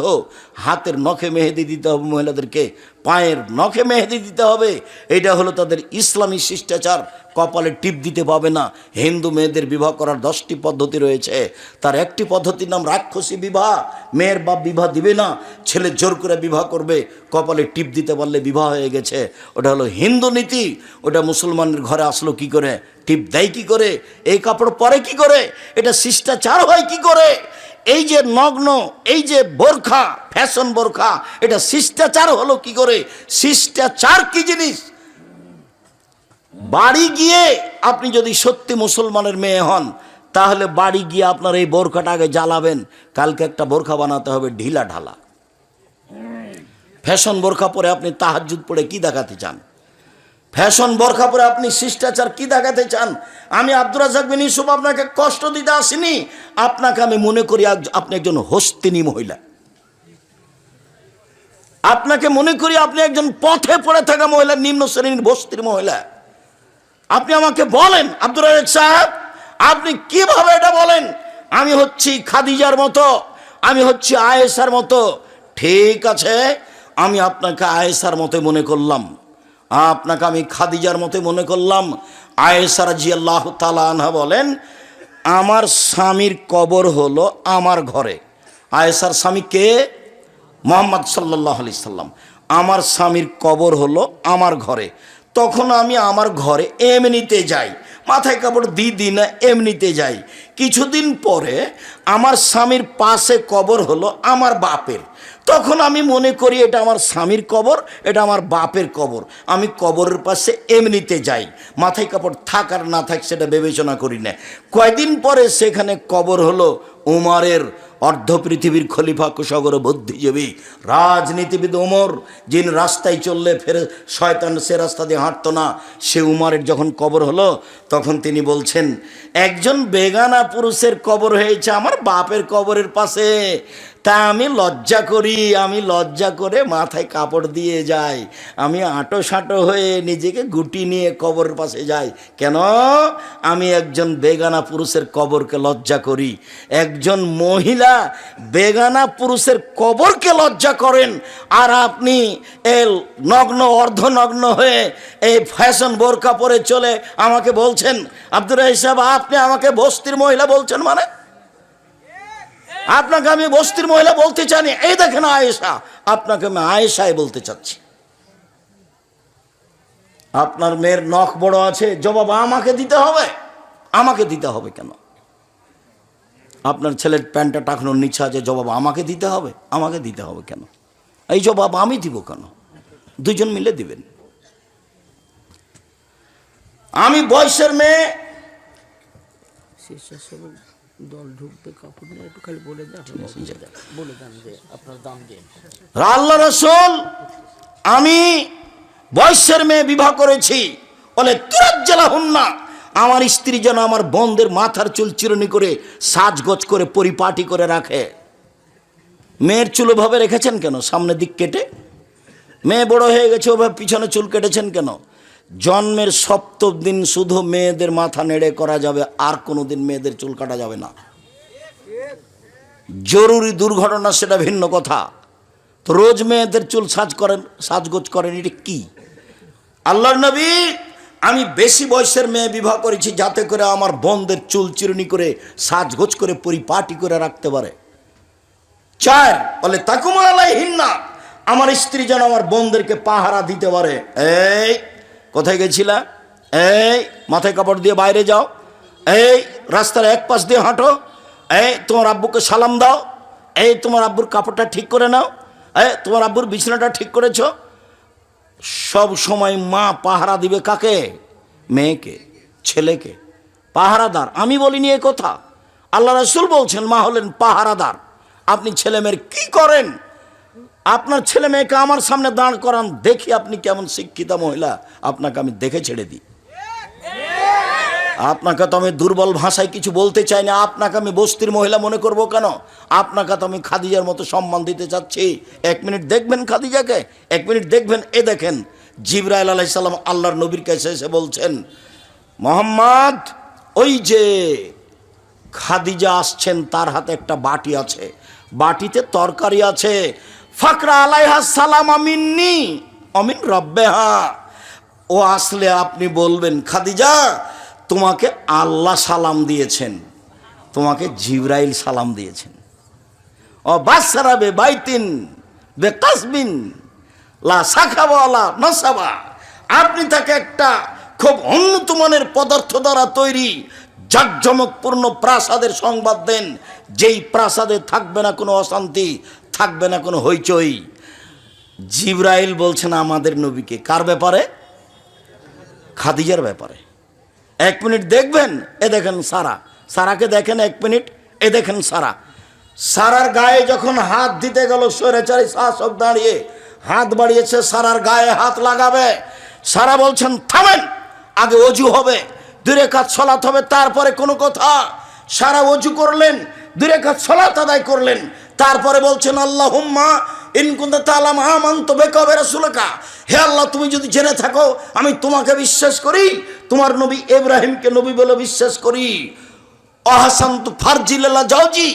হাতের নখে মেহেদি দিতে হবে মহিলাদেরকে পায়ের নখে মেহেদি দিতে হবে, এটা হলো তাদের ইসলামী শিষ্টাচার। কপালে টিপ দিতে পাবে না। হিন্দু মেয়েদের বিবাহ করার 10টি পদ্ধতি রয়েছে, তার একটি পদ্ধতির নাম রাক্ষসী বিবাহ। মেয়ের বাপ বিবাহ দিবে না, ছেলে জোর করে বিবাহ করবে, কপালে টিপ দিতে পারলে বিবাহ হয়ে গেছে। ওটা হলো হিন্দু নীতি। ওটা মুসলমানের ঘরে আসলো কি করে? টিপ দেয় কি করে? এই কাপড় পরে কি করে? এটা শিষ্টাচার হয় কি করে? এই যে নগ্ন, এই যে বোরখা, ফ্যাশন বোরখা, এটা শিষ্টাচার হলো কি করে? শিষ্টাচার কি জিনিস? বাড়ি গিয়ে আপনি যদি সত্যি মুসলমানের মেয়ে হন, তাহলে বাড়ি গিয়ে আপনার এই বোরখাটা আগে জ্বালাবেন। কালকে একটা বোরখা বানাতে হবে ঢিলা ঢালা। ফ্যাশন বোরখা পরে আপনি তাহাজ্জুদ পড়ে কি দেখাতে চান? ফ্যাশন বোরখা পরে আপনি শিষ্টাচার কি দেখাতে চান? আমি আব্দুর রাজ্জাক বিন ইউসুফ আপনাকে কষ্ট দিতে আসিনি। আপনাকে আমি মনে করি আপনি একজন হস্তিনী মহিলা। আপনাকে মনে করি আপনি একজন পথে পড়ে থাকা মহিলা, নিম্ন শ্রেণীর বস্তির মহিলা। আপনি আমাকে বলেন আব্দুর রাজ্জাক সাহেব, আপনি কিভাবে এটা বলেন? আমি হচ্ছি খাদিজার মতো, আমি হচ্ছি আয়েশার মতো। ঠিক আছে, আমি আপনাকে আয়েশার মতো মনে করলাম, আপনাকে আমি খাদিজার মতো মনে করলাম। আয়েশা রাদিয়াল্লাহু তাআলা আনহা বলেন, আমার স্বামীর কবর হলো আমার ঘরে। আয়েশার স্বামী কে? মুহাম্মদ সাল্লাল্লাহু আলাইহি সাল্লাম। আমার স্বামীর কবর হলো আমার ঘরে। তখন আমি আমার ঘরে এমনিতে যাই, মাথায় কাপড় দিই না, এমনিতে যাই। কিছুদিন পরে আমার স্বামীর পাশে কবর হলো আমার বাপের। তখন আমি মনে করি এটা আমার স্বামীর কবর, এটা আমার বাপের কবর। আমি কবরের পাশে এমনিতে যাই, মাথায় কাপড় থাক আর না থাক সেটা বিবেচনা করি না। কয়দিন পরে সেখানে কবর হলো উমরের, অর্ধ পৃথিবীর খলিফা, কুশাগর বুদ্ধিজীবী রাজনীতিবিদ উমর, যিনি রাস্তায় চললে ফেরে শয়তান সে রাস্তা দিয়ে হাঁটতো না, সে উমরের যখন কবর হলো, তখন তিনি বলছেন, একজন বেগানা পুরুষের কবর হয়েছে আমার বাপের কবরের পাশে, তা আমি লজ্জা করি, আমি লজ্জা করে মাথায় কাপড় দিয়ে যাই, আমি আঁটো সাঁটো হয়ে নিজেকে গুটি নিয়ে কবরের পাশে যাই। কেন? আমি একজন বেগানা পুরুষের কবরকে লজ্জা করি। একজন মহিলা বেগানা পুরুষের কবরকে লজ্জা করেন, আর আপনি এই নগ্ন অর্ধনগ্ন হয়ে এই ফ্যাশন বোরকা পরে চলে আমাকে বলছেন আব্দুর রাজ্জাক সাহেব, আপনি আমাকে বস্তির মহিলা বলছেন? মানে আপনাকে আমি বস্তির মহিলা বলতে চাইনি। এই দেখেন আয়েশা, আপনাকে আমি আয়েশাই বলতে চাচ্ছি। আপনার মেয়ের নখ বড় আছে, জবাব আমাকে দিতে হবে। আমাকে দিতে হবে কেন? আপনার ছেলের প্যান্টটা টাকানোর নিচে আছে, জবাব আমাকে দিতে হবে। আমাকে দিতে হবে কেন? এই জবাব আমি দিব কেন? দুজন মিলে দিবেন। আমি বয়সের মেয়ে, দল ঢুকবে কাপড় নিয়ে একটু খালি বলে দেন যে আপনার দাম দিয়ে আল্লাহ রাসূল, আমি বয়সের মেয়ে বিবাহ করেছি, বলে তুরাজ্জালাহুন্না, আমার স্ত্রী যেন আমার বোনদের মাথার চুল চিরুনি করে সাজগোজ করে পরিপাটি করে রাখে। মেয়ের চুল ওভাবে রেখেছেন কেন? সামনের দিক কেটে। মেয়ে বড় হয়ে গেছে, ওভাবে পিছনে চুল কেটেছেন কেন? জন্মের 7ম দিন শুধু মেয়েদের মাথা নেড়ে করা যাবে, আর কোনো দিন মেয়েদের চুল কাটা যাবে না। জরুরি দুর্ঘটনা সেটা ভিন্ন কথা। তো রোজ মেয়েদের চুল সাজগোজ করেন, এটা কি? আল্লাহর নবী, আমি বেশি বয়সের মেয়ে বিবাহ করেছি যাতে করে আমার বোনদের চুল চিরুনি করে সাজগোজ করে পরিপাটি করে রাখতে পারে। 4 বলে তাকুমা আলাইহিন্না, আমার স্ত্রী যেন আমার বোনদেরকে পাহারা দিতে পারে। এই কোথায় গেছিলা? এই মাথায় কাপড় দিয়ে বাইরে যাও, এই রাস্তার এক পাশ দিয়ে হাঁটো, এই তোমার আব্বুকে সালাম দাও, এই তোমার আব্বুর কাপড়টা ঠিক করে নাও, এই তোমার আব্বুর বিছানাটা ঠিক করেছো। সব সময় মা পাহারা দিবে কাকে? মেয়েকে, ছেলেকে। পাহারাদার আমি বলিনি এ কথা, আল্লাহ রাসূল বলছেন মা হলেন পাহারাদার। আপনি ছেলে মেয়ের কি করেন? আপনার ছেলে মেয়েকে আমার সামনে দাঁড় করান, দেখি আপনি কেমন শিক্ষিতা মহিলা, আপনাকে আমি দেখে ছেড়ে দিই। আপনাকে তো আমি দুর্বল ভাষায় কিছু বলতে চাই না, আপনাকে আমি বস্তির মহিলা মনে করব কেন? আপনাকে তো আমি খাদিজার মতো সম্মান দিতে চাচ্ছি। 1 মিনিট দেখবেন খাদিজাকে, 1 মিনিট দেখবেন। এ দেখেন জিবরাইল আলাইহিস সালাম আল্লাহর নবীর কাছে এসে বলছেন, মোহাম্মদ, ওই যে খাদিজা আসছেন, তার হাতে একটা বাটি আছে, বাটিতে তরকারি আছে, ফাকরা আলাইহা সালামা মিন্নি অমিন রব্বেহা। ও আসলে আপনি বলবেন, খাদিজা তোমাকে আল্লাহ সালাম দিয়েছেন, তোমাকে জিবরাইল সালাম দিয়েছেন। ও বাসরা বে বাইতিন বে কাসবিন লা সাখাবা ওয়ালা নাসাবা, আপনি তাকে একটা খুব উন্নত মানের পদার্থ দ্বারা তৈরি জাঁকজমকপূর্ণ প্রাসাদের সংবাদ দেন, যেই প্রাসাদে থাকবে না কোনো অশান্তি, থাকবে না কোনো হইচই। জিবরাইল বলছেন আমাদের নবীকে, কার ব্যাপারে? খাদিজার ব্যাপারে। 1 মিনিট দেখবেন, এ দেখেন সারা, সারাকে দেখেন 1 মিনিট, এ দেখেন সারা। সারার গায়ে যখন হাত দিতে গেল, স্বৈরাচারী শাসক দাঁড়িয়ে হাত বাড়িয়েছে, সারার গায়ে হাত লাগাবে। সারা বলছেন থামেন, আগে অজু হবে, 2 রাকাত সালাত হবে, তারপরে কোনো কথা। সারা অজু করলেন, 2 রাকাত সালাত আদায় করলেন, তারপরে বলছেন আল্লাহুম্মা ইন কুনতা তাআলাম আমানতু বিকা ওয়া রাসূলিকা, হে আল্লাহ তুমি যদি জেনে থাকো আমি তোমাকে বিশ্বাস করি, তোমার নবী ইব্রাহিমকে নবী বলে বিশ্বাস করি। আহসানতু ফারজি লিল্লাহ জাওজি,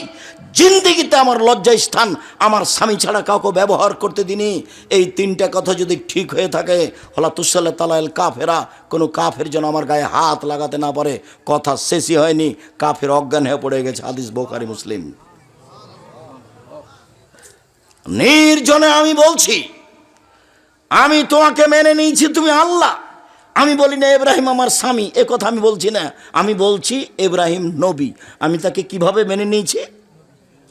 জিন্দেগিতে আমার লজ্জার স্থান আমার স্বামী ছাড়া কাউকে ব্যবহার করতে দিনি। এই 3টা কথা যদি ঠিক হয়ে থাকে, হলা তুসাল্লা তালাল কাফেরা, কোনো কাফের যেন আমার গায়ে হাত লাগাতে না পারে। কথা শেষই হয়নি, কাফের অজ্ঞান হয়ে পড়ে গেছে। হাদিস বুখারী মুসলিম। নির্জনে আমি বলছি, আমি তোমাকে মেনে নিয়েছি, তুমি আল্লাহ। আমি বলি না ইব্রাহিম আমার স্বামী, এ কথা আমি বলছি না। আমি বলছি ইব্রাহিম নবী, আমি তাকে কিভাবে মেনে নিয়েছি?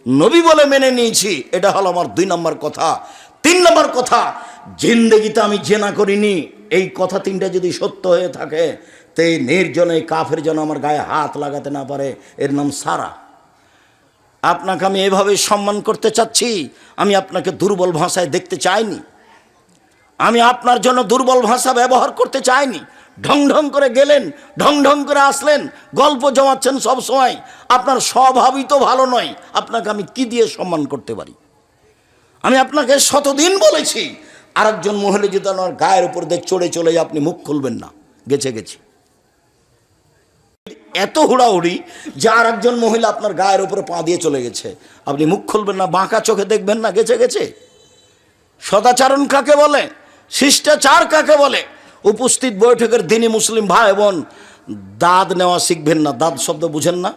নবী বলে মেনে নিয়েছি। এটা হলো আমার 2 নম্বর কথা। 3 নম্বর কথা, জিন্দেগিতে আমি জেনা করিনি। এই কথা 3টা যদি সত্য হয়ে থাকে, তো এই নির্জনে কাফের যেন আমার গায়ে হাত লাগাতে না পারে। এর নাম সারা। আপনাকে আমি এভাবে সম্মান করতে চাচ্ছি, আমি আপনাকে দুর্বল ভাষায় দেখতে চাইনি। আমি আপনার জন্য দুর্বল ভাষা ব্যবহার করতে চাইনি। ঢং ঢং করে গেলেন, ঢং ঢং করে আসলেন, গল্প জমাচ্ছেন সব সময়। আপনার স্বভাবই তো ভালো নয়, আপনাকে আমি কি দিয়ে সম্মান করতে পারি? আমি আপনাকে শতদিন বলেছি, আরেকজন মহিলা যদি আমার গায়ের উপর দিয়ে চড়ে চলে যায়, আপনি মুখ খুলবেন না। গেছে গেছে এত হুড়াহুড়ি যে আরেকজন মহিলা আপনার গায়ের উপরে পা দিয়ে চলে গেছে, আপনি মুখ খুলবেন না, বাঁকা চোখে দেখবেন না। গেছে গেছে সদাচরণ কাকে বলে? শিষ্টাচার কাকে বলে? উপস্থিত বৈঠকের দিনই মুসলিম ভাই বোন, দাঁত নেওয়া শিখবেন না। দাঁত শব্দ বুঝেন না?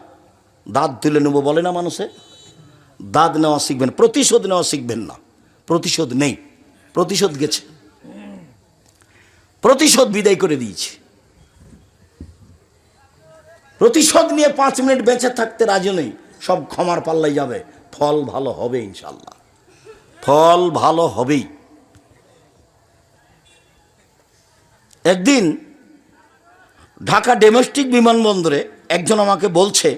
দাঁত তুলে নেবো বলে না মানুষে? দাঁত নেওয়া শিখবেন, প্রতিশোধ নেওয়া শিখবেন না। প্রতিশোধ নেই, প্রতিশোধ গেছে, প্রতিশোধ বিদায় করে দিয়েছে। প্রতিশোধ নিয়ে 5 মিনিট বেঁচে থাকতে রাজি নেই, সব ক্ষমার পাল্লাই যাবে। ফল ভালো হবে ইনশাল্লাহ, ফল ভালো হবেই। একদিন ঢাকা ডোমেস্টিক বিমানবন্দরে একজন আমাকে বলছে,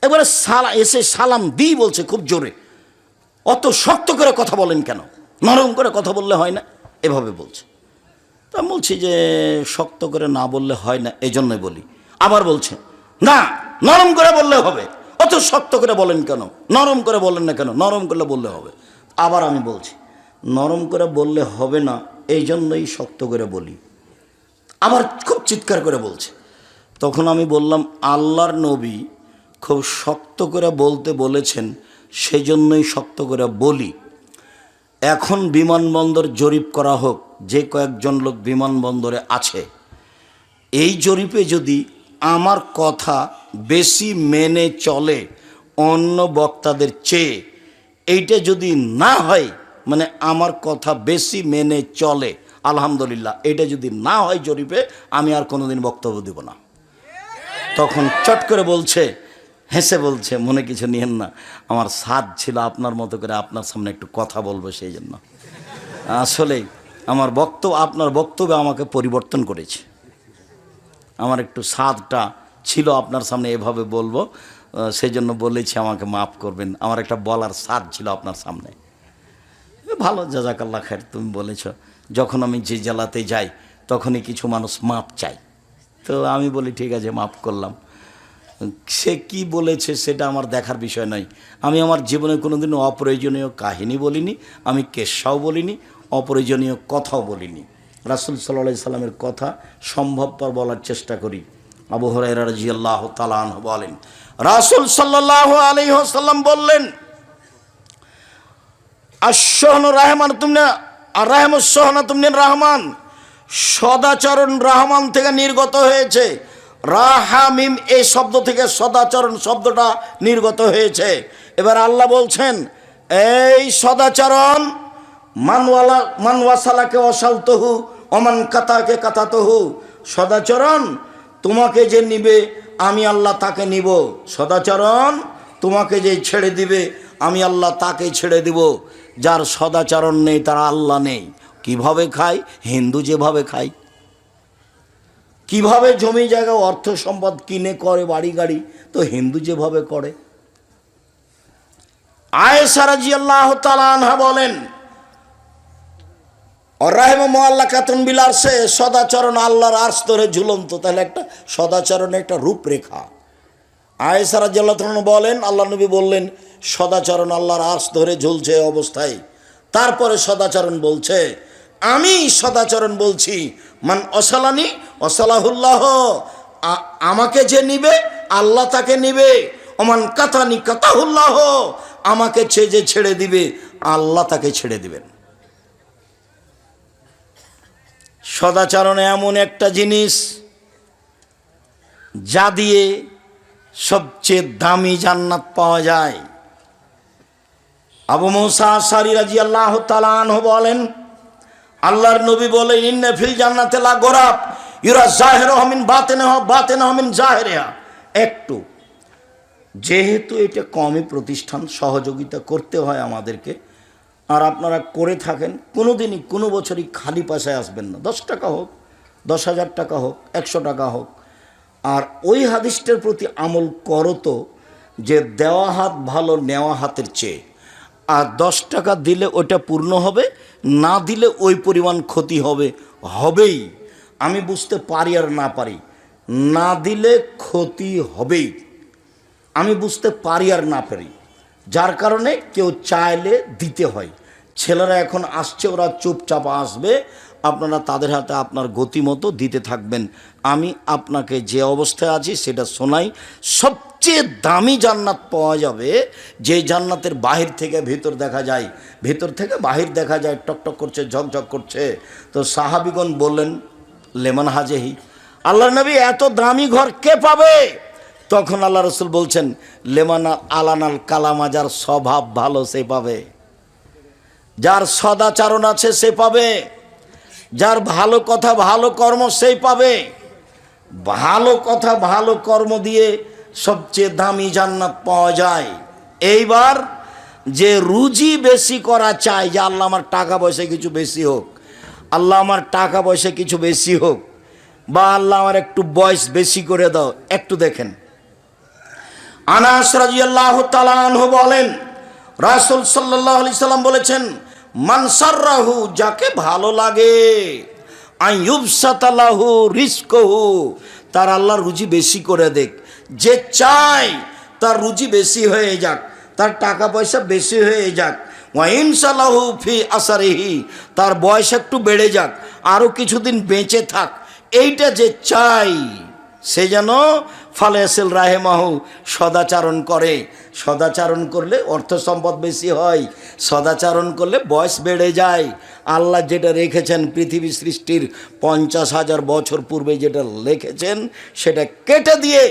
এবারে এসে সালাম দিই বলছে খুব জোরে, অত শক্ত করে কথা বলেন কেন? নরম করে কথা বললে হয় না? এভাবে বলছে। তা বলছি যে শক্ত করে না বললে হয় না, এই জন্যই বলি। আবার বলছে না, নরম করে বললে হবে। অত শক্ত করে বলেন কেন? নরম করে বলেন না কেন? নরম করলে বললে হবে। আবার আমি বলছি নরম করে বললে হবে না, এই জন্যই শক্ত করে বলি। আবার খুব চিৎকার করে বলছে। তখন আমি বললাম, আল্লাহর নবী খুব শক্ত করে বলতে বলেছেন, সেজন্যই শক্ত করে বলি। এখন বিমানবন্দর জরিপ করা হোক, যে কয়েকজন লোক বিমানবন্দরে আছে, এই জরিপে যদি আমার কথা বেশি মেনে চলে অন্য বক্তাদের চেয়ে, এইটা যদি না হয়, মানে আমার কথা বেশি মেনে চলে, আলহামদুলিল্লাহ, এটা যদি না হয় জরিপে, আমি আর কোনোদিন বক্তব্য দেব না। তখন চট করে বলছে, হেসে বলছে, মনে কিছু নিয়েন না, আমার সাধ ছিল আপনার মতো করে আপনার সামনে একটু কথা বলবো, সেই জন্য। আসলে আমার বক্তব্য, আপনার বক্তব্য আমাকে পরিবর্তন করেছে। আমার একটু সাধটা ছিল আপনার সামনে এভাবে বলবো, সেই জন্য বলেছি, আমাকে মাফ করবেন। আমার একটা বলার সাধ ছিল আপনার সামনে। ভালো, জাযাকাল্লাহ খায়ের, তুমি বলেছ। যখন আমি যে জেলাতে যাই তখনই কিছু মানুষ মাপ চাই, তো আমি বলি ঠিক আছে, মাফ করলাম। সে কি বলেছে সেটা আমার দেখার বিষয় নয়। আমি আমার জীবনে কোনোদিনও অপ্রয়োজনীয় কাহিনী বলিনি, আমি কেসাও বলিনি, অপ্রয়োজনীয় কথাও বলিনি। রাসূল সাল্লাল্লাহু আলাইহি সাল্লামের কথা সম্ভবপর বলার চেষ্টা করি। আবু হুরায়রা রাদিয়াল্লাহু তাআলা আনহু বলেন, রাসূল সাল্লাল্লাহু আলাইহি ওয়াসাল্লাম বললেন, আশ-শাহনু রাহমান তুমনে আর রাহমুস-শাহনা তুমনে রহমান, সদাচরণ রহমান থেকে নির্গত হয়েছে। রাহামিম এই শব্দ থেকে সদাচরণ শব্দটা নির্গত হয়েছে। এবার আল্লাহ বলছেন এই সদাচরণ মান ওয়াসালাকে ওয়াসালতহু ওমান কাতাকে কাতাতহু, সদাচরণ তোমাকে যে নিবে আমি আল্লাহ তাকে নিব, সদাচরণ তোমাকে যে ছেড়ে দিবে আমি আল্লাহ তাকে ছেড়ে দিব। যার সদাচরণ নেই তার আল্লাহ নেই। কিভাবে খায়? হিন্দু যেভাবে খায়। কিভাবে জমি জায়গা অর্থ সম্পদ কিনে করে বাড়ি গাড়ি, তো হিন্দু যেভাবে করে। আয়েশা রাদিয়াল্লাহু তাআলা আনহা বলেন রাহিমাহুল্লাহ বিলাসে সদাচরণ আল্লাহর আরশ ধরে ঝুলন্ত। তাহলে একটা সদাচরণের একটা রূপরেখা। আয়েশা রাদিয়াল্লাহু তাআলা বলেন আল্লাহ নবী বললেন সদাচরণ আল্লাহর আরশ ধরে ঝুলছে অবস্থায়। তারপরে সদাচরণ বলছে আমি সদাচরণ বলছি মান অসালানি অসালাহুল্লাহ, আমাকে যে নিবে আল্লাহ তাকে নিবে। ওমান কাতানি কাতাহুল্লাহ, আমাকে যে ছেড়ে দিবে আল্লাহ তাকে ছেড়ে দিবেন। সদাচরণ এমন একটা জিনিস যা দিয়ে সবচেয়ে দামি জান্নাত পাওয়া যায়। আবু মুসা আশআরী রাদিয়াল্লাহু তাআলা আনহু বলেন আল্লাহর নবী বলেন ইন্না ফিল জান্নাতি লা গোরাব ইউরা জাহিরুহু মিন বাতিনুহু মিন জাহিরিহা। একটু যেহেতু এটা কমই প্রতিষ্ঠান, সহযোগিতা করতে হয় আমাদেরকে, আর আপনারা করে থাকেন, কোনো দিনই কোনো বছরই খালি পয়সায় আসবেন না। 10 টাকা হোক, 10,000 টাকা হোক, 100 টাকা হোক। আর ওই হাদিসটার প্রতি আমল করো তো যে দেওয়া হাত ভালো নেওয়া হাতের চেয়ে। আর 10 টাকা দিলে ওটা পূর্ণ হবে, না দিলে ওই পরিমাণ ক্ষতি হবে, হবেই। আমি বুঝতে পারি আর না পারি, না দিলে ক্ষতি হবেই। আমি বুঝতে পারি আর না পারি, যার কারণে কেউ চাইলে দিতে হয়। ছেলেরা এখন আসছে, ওরা চুপচাপ আসবে, আপনারা তাদের হাতে আপনার গতিমতো দিতে থাকবেন। আমি আপনাকে যে অবস্থায় আছি সেটা শোনাই। সবচেয়ে দামি জান্নাত পাওয়া যাবে যে জান্নাতের বাহির থেকে ভিতর দেখা যায়, ভিতর থেকে বাহির দেখা যায়, টকটক করছে, ঝকঝক করছে। তো সাহাবিগণ বললেন লেমান হাজেহি, আল্লাহর নবী এত দামি ঘর কে পাবে? তখন আল্লাহ রসুল বলছেন লেমানা আলানাল কালামা, যার স্বভাব ভালো সে পাবে, যার সদাচরণ আছে সে পাবে, যার ভালো কথা ভালো কর্ম সেই পাবে। ভালো কথা ভালো কর্ম দিয়ে সবচেয়ে দামি জান্নাত পাওয়া যায়। এইবার যে রুজি বেশি করা চায়, যে আল্লাহ আমার টাকা পয়সা কিছু বেশি হোক, আল্লাহ আমার টাকা পয়সা কিছু বেশি হোক, বা আল্লাহ আমার একটু বয়স বেশি করে দাও, একটু দেখেন। আনাস রাদিয়াল্লাহু তাআলা আনহু বলেন রাসূল সাল্লাল্লাহু আলাইহি সাল্লাম বলেছেন মান সাররাহু, যাকে ভালো লাগে, আইয়ুবসাতা লাহু রিজকুহু, তার আল্লাহ রুজি বেশি করে দেখ। যে চায় তার রুজি বেশি হয়ে যাক, তার টাকা পয়সা বেশি হয়ে যাক। ওয়া ইনশাল্লাহু ফি আসারিহি, তার বয়স একটু বেড়ে যাক, আরও কিছুদিন বেঁচে থাক। এইটা যে চাই সে যেন ফালেসেল রাহেমাহু সদাচরণ করে। সদাচরণ করলে অর্থ সম্পদ বেশি হয়, সদাচরণ করলে বয়স বেড়ে যায়। আল্লাহ যেটা রেখেছেন পৃথিবী সৃষ্টির 50,000 বছর পূর্বে যেটা লিখেছেন সেটা কেটে দিয়ে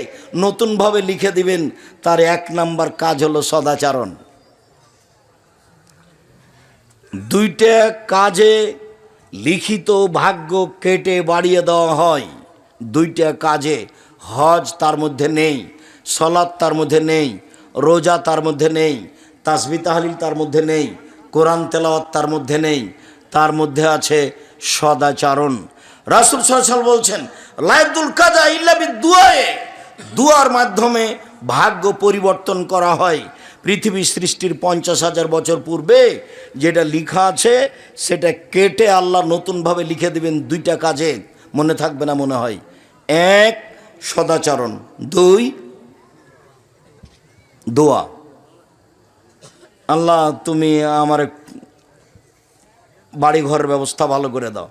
নতুনভাবে লিখে দিবেন। তার 1 নাম্বার কাজ হলো সদাচরণ। 2টা কাজে লিখিত ভাগ্য কেটে বাড়িয়ে দেওয়া হয়। 2টা কাজে, হজ তার মধ্যে নেই, সলাত তার মধ্যে নেই, রোজা তার মধ্যে নেই, তাসবিহ তাহলিল তার মধ্যে নেই, কোরআন তেলাওয়াত তার মধ্যে নেই, তার মধ্যে আছে সদাচরণ। রাসূল সাল্লাল্লাহু আলাইহি ওয়াসাল্লাম বলছেন লাইদুল কাজা ইল্লা বিদুআয়ে, দুয়ার মাধ্যমে ভাগ্য পরিবর্তন করা হয়। পৃথিবী সৃষ্টির 50,000 বছর পূর্বে যেটা লেখা আছে সেটা কেটে আল্লাহ নতুনভাবে লিখে দেবেন 2টা কাজে। মনে থাকবে না মনে হয়? 1 সদাচরণ, 2 দোয়া। আল্লাহ তুমি আমার বাড়ি ঘরের ব্যবস্থা ভালো করে দাও,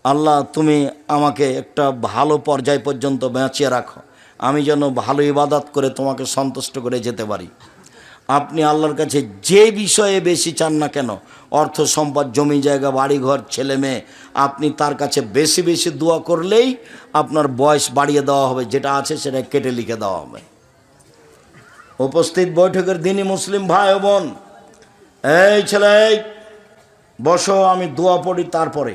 আল্লাহ তুমি আমাকে একটা ভালো পর্যায় পর্যন্ত বাঁচিয়ে রাখো, আমি যেন ভালো ইবাদত করে তোমাকে সন্তুষ্ট করে যেতে পারি। আপনি আল্লাহর কাছে যে বিষয়ে বেশি চান না কেন, অর্থ সম্পদ, জমি জায়গা, বাড়িঘর, ছেলে মেয়ে, আপনি তার কাছে বেশি বেশি দোয়া করলেই আপনার বয়স বাড়িয়ে দেওয়া হবে, যেটা আছে সেটা কেটে লিখে দেওয়া হবে। উপস্থিত বৈঠকের দিনই মুসলিম ভাই ও বোন, এই ছেলে বসো, আমি দোয়া পড়ি, তারপরে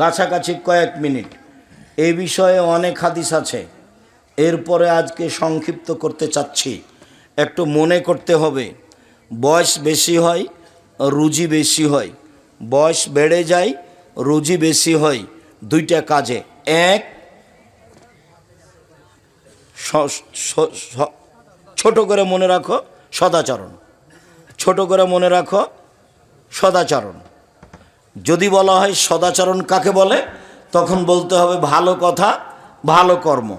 কাছাকাছি কয়েক মিনিট। এই বিষয়ে অনেক হাদিস আছে, এরপরে আজকে সংক্ষিপ্ত করতে চাচ্ছি। একটু মনে করতে হবে, বয়স বেশি হয় রুজি বেশি হয়, বয়স বেড়ে যায় রুজি বেশি হয় দুইটা কাজে। এক, ছোট করে মনে রাখো সদাচরণ, ছোট করে মনে রাখো সদাচরণ। যদি বলা হয় সদাচরণ কাকে বলে, তখন বলতে হবে ভালো কথা ভালো কর্ম,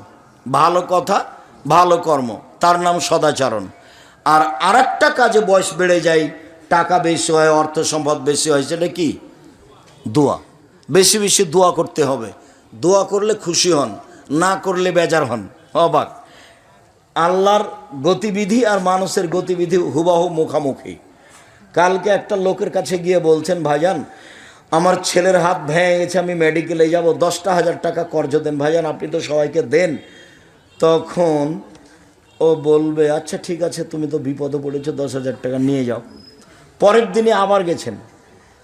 ভালো কথা ভালো কর্ম, তার নাম সদাচরণ। আর আরেকটা কাজে বয়স বেড়ে যায়, টাকা বেশি হয়, অর্থ সম্পদ বেশি হয়, সেটা কি? দোয়া। বেশি বেশি দোয়া করতে হবে। দোয়া করলে খুশি হন, না করলে বেজার হন, অবাক। আল্লাহর গতিবিধি আর মানুষের গতিবিধি হুবাহু মুখামুখি। কালকে একটা লোকের কাছে গিয়ে বলছেন, ভাইজান আমার ছেলের হাত ভেঙে গেছে, আমি মেডিকেলে যাব, 10,000 টাকা কর্জ দেন ভাইজান, আপনি তো সবাইকে দেন। তখন ও বলবে, আচ্ছা ঠিক আছে, তুমি তো বিপদে পড়েছো, 10,000 টাকা নিয়ে যাও। পরের দিনে আবার গেছেন,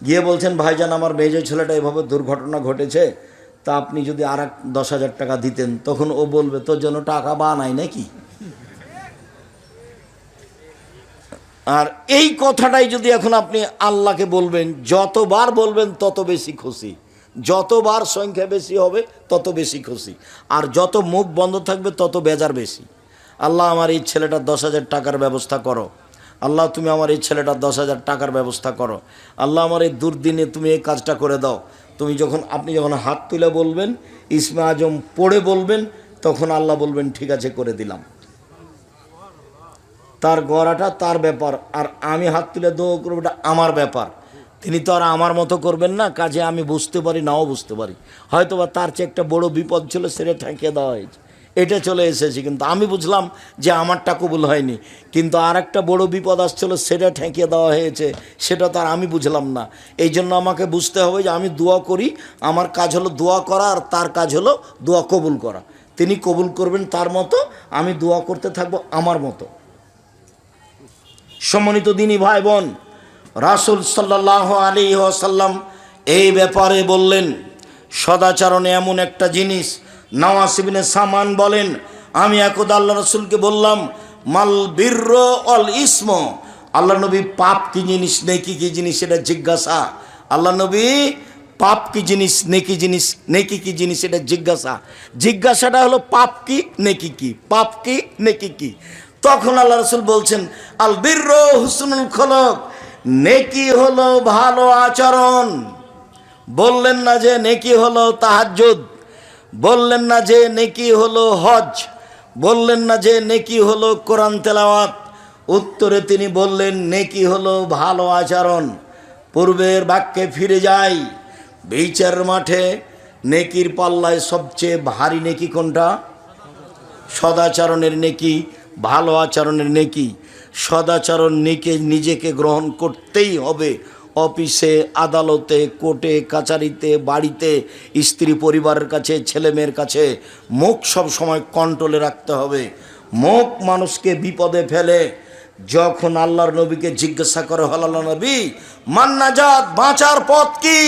গিয়ে বলছেন, ভাইজান আমার মেয়ে ছেলেটা এভাবে দুর্ঘটনা ঘটেছে, তা আপনি যদি আর 10,000 টাকা দিতেন। তখন ও বলবে, তোর জন্য টাকা বানাই নাকি? আর এই কথাটাই যদি এখন আপনি আল্লাহকে বলবেন, যতবার বলবেন তত বেশি খুশি, যতবার সংখ্যা বেশি হবে তত বেশি খুশি, আর যত মুখ বন্ধ থাকবে তত বেজার বেশি। আল্লাহ আমার এই ছেলেটার 10,000 টাকার ব্যবস্থা করো, আল্লাহ তুমি আমার এই ছেলেটার 10,000 টাকার ব্যবস্থা করো, আল্লাহ আমার এই দুর্দিনে তুমি এই কাজটা করে দাও। আপনি যখন হাত তুলে বলবেন, ইসমে আজম পড়ে বলবেন, তখন আল্লাহ বলবেন ঠিক আছে করে দিলাম। তার গড়াটা তার ব্যাপার, আর আমি হাত তুলে দোয়া করবো এটা আমার ব্যাপার। তিনি তো আর আমার মতো করবেন না, কাজে আমি বুঝতে পারি নাও বুঝতে পারি, হয়তো বা তার চেয়ে একটা বড় বিপদ ছিল সেটা ঠেকিয়ে দেওয়া হয়েছে, এটা চলে এসেছে, কিন্তু আমি বুঝলাম যে আমারটা কবুল হয়নি, কিন্তু আর একটা বড় বিপদ আসছিল সেটা ঠেকিয়ে দেওয়া হয়েছে, সেটা তো আর আমি বুঝলাম না। এই জন্য আমাকে বুঝতে হবে যে আমি দোয়া করি, আমার কাজ হলো দোয়া করা, আর তার কাজ হলো দোয়া কবুল করা। তিনি কবুল করবেন তার মতো, আমি দোয়া করতে থাকবো আমার মতো। সম্মানিত দিনী ভাই বোন, রাসূল সাল্লাল্লাহু আলাইহি ওয়াসাল্লাম এই ব্যাপারে বললেন, সদাচরণে এমন একটা জিনিস। নওয়াস ইবনে সামান বলেন, আমি একদা আল্লাহ রাসূলকে বললাম, মাল বিরর অল ইসম, আল্লাহ নবী পাপ কি জিনিস, নেকি কি জিনিস, এটা জিজ্ঞাসা। আল্লাহ নবী পাপ কি জিনিস, নেকি জিনিস, নেকি কি জিনিস, এটা জিজ্ঞাসাটা হলো পাপ কি নেকি কি, পাপ কি নেকি কি। তখন আল্লাহ রাসূল বলছেন, আল বিরর হুসনুল খুলুক, নেকি হলো ভালো আচরণ। বললেন না যে নেকি হলো তাহাজ্জুদ, বললেন না যে নেকি হলো হজ, বললেন না যে নেকি হলো কোরআন তেলাওয়াত। উত্তরে তিনি বললেন নেকি হলো ভালো আচরণ। পূর্বের বাক্যে ফিরে যাই, বিচার মাঠে নেকির পাল্লায় সবচেয়ে ভারী নেকি কোনটা? সদাচরণের নেকি, ভালো আচরণের নেকি। সদাচরণ নেকি নিজেকে গ্রহণ করতেই হবে। অফিসে, আদালতে, কোর্টে, কাচারিতে, বাড়িতে, স্ত্রী পরিবারের কাছে, ছেলে মেয়ের কাছে মুখ সব সময় কন্ট্রোলে রাখতে হবে। মুখ মানুষকে বিপদে ফেলে। যখন আল্লাহর নবীকে জিজ্ঞাসা করে, হল আল্লাহ নবী মান্নাজাত, বাঁচার পথ কি,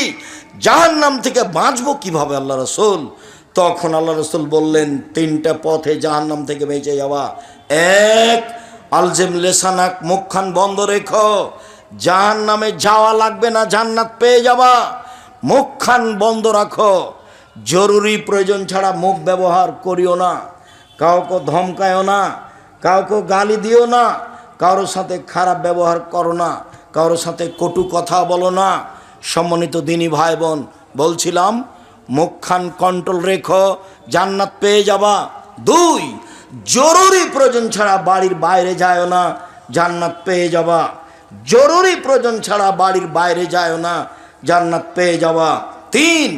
জাহান্নাম থেকে বাঁচবো কিভাবে আল্লাহ রাসূল? তখন আল্লাহ রাসূল বললেন, 3টা পথে জাহান্নাম থেকে বেঁচে যাওয়া। এক, আলজেম লেসানাক, মুখখান বন্ধ রেখো, জাহান্নামে যাওয়া লাগবে না, জান্নাত পেয়ে যাবা। মুখখান বন্ধ রাখো, জরুরি প্রয়োজন ছাড়া মুখ ব্যবহার করিও না, কাউকে ধমকায়ও না, কাউকে গালি দিও না, কারোর সাথে খারাপ ব্যবহার করো না, কারোর সাথে কটু কথা বলো না। সম্মানিত দিনী ভাই বোন, বলছিলাম মুখখান কন্ট্রোল রেখো, জান্নাত পেয়ে যাবা। 2, জরুরি প্রয়োজন ছাড়া বাড়ির বাইরে যায়ও না, জান্নাত পেয়ে যাবা। জরুরি প্রয়োজন ছাড়া বাড়ির বাইরে যায়ও না, জান্নাত পেয়ে যাবা। 3,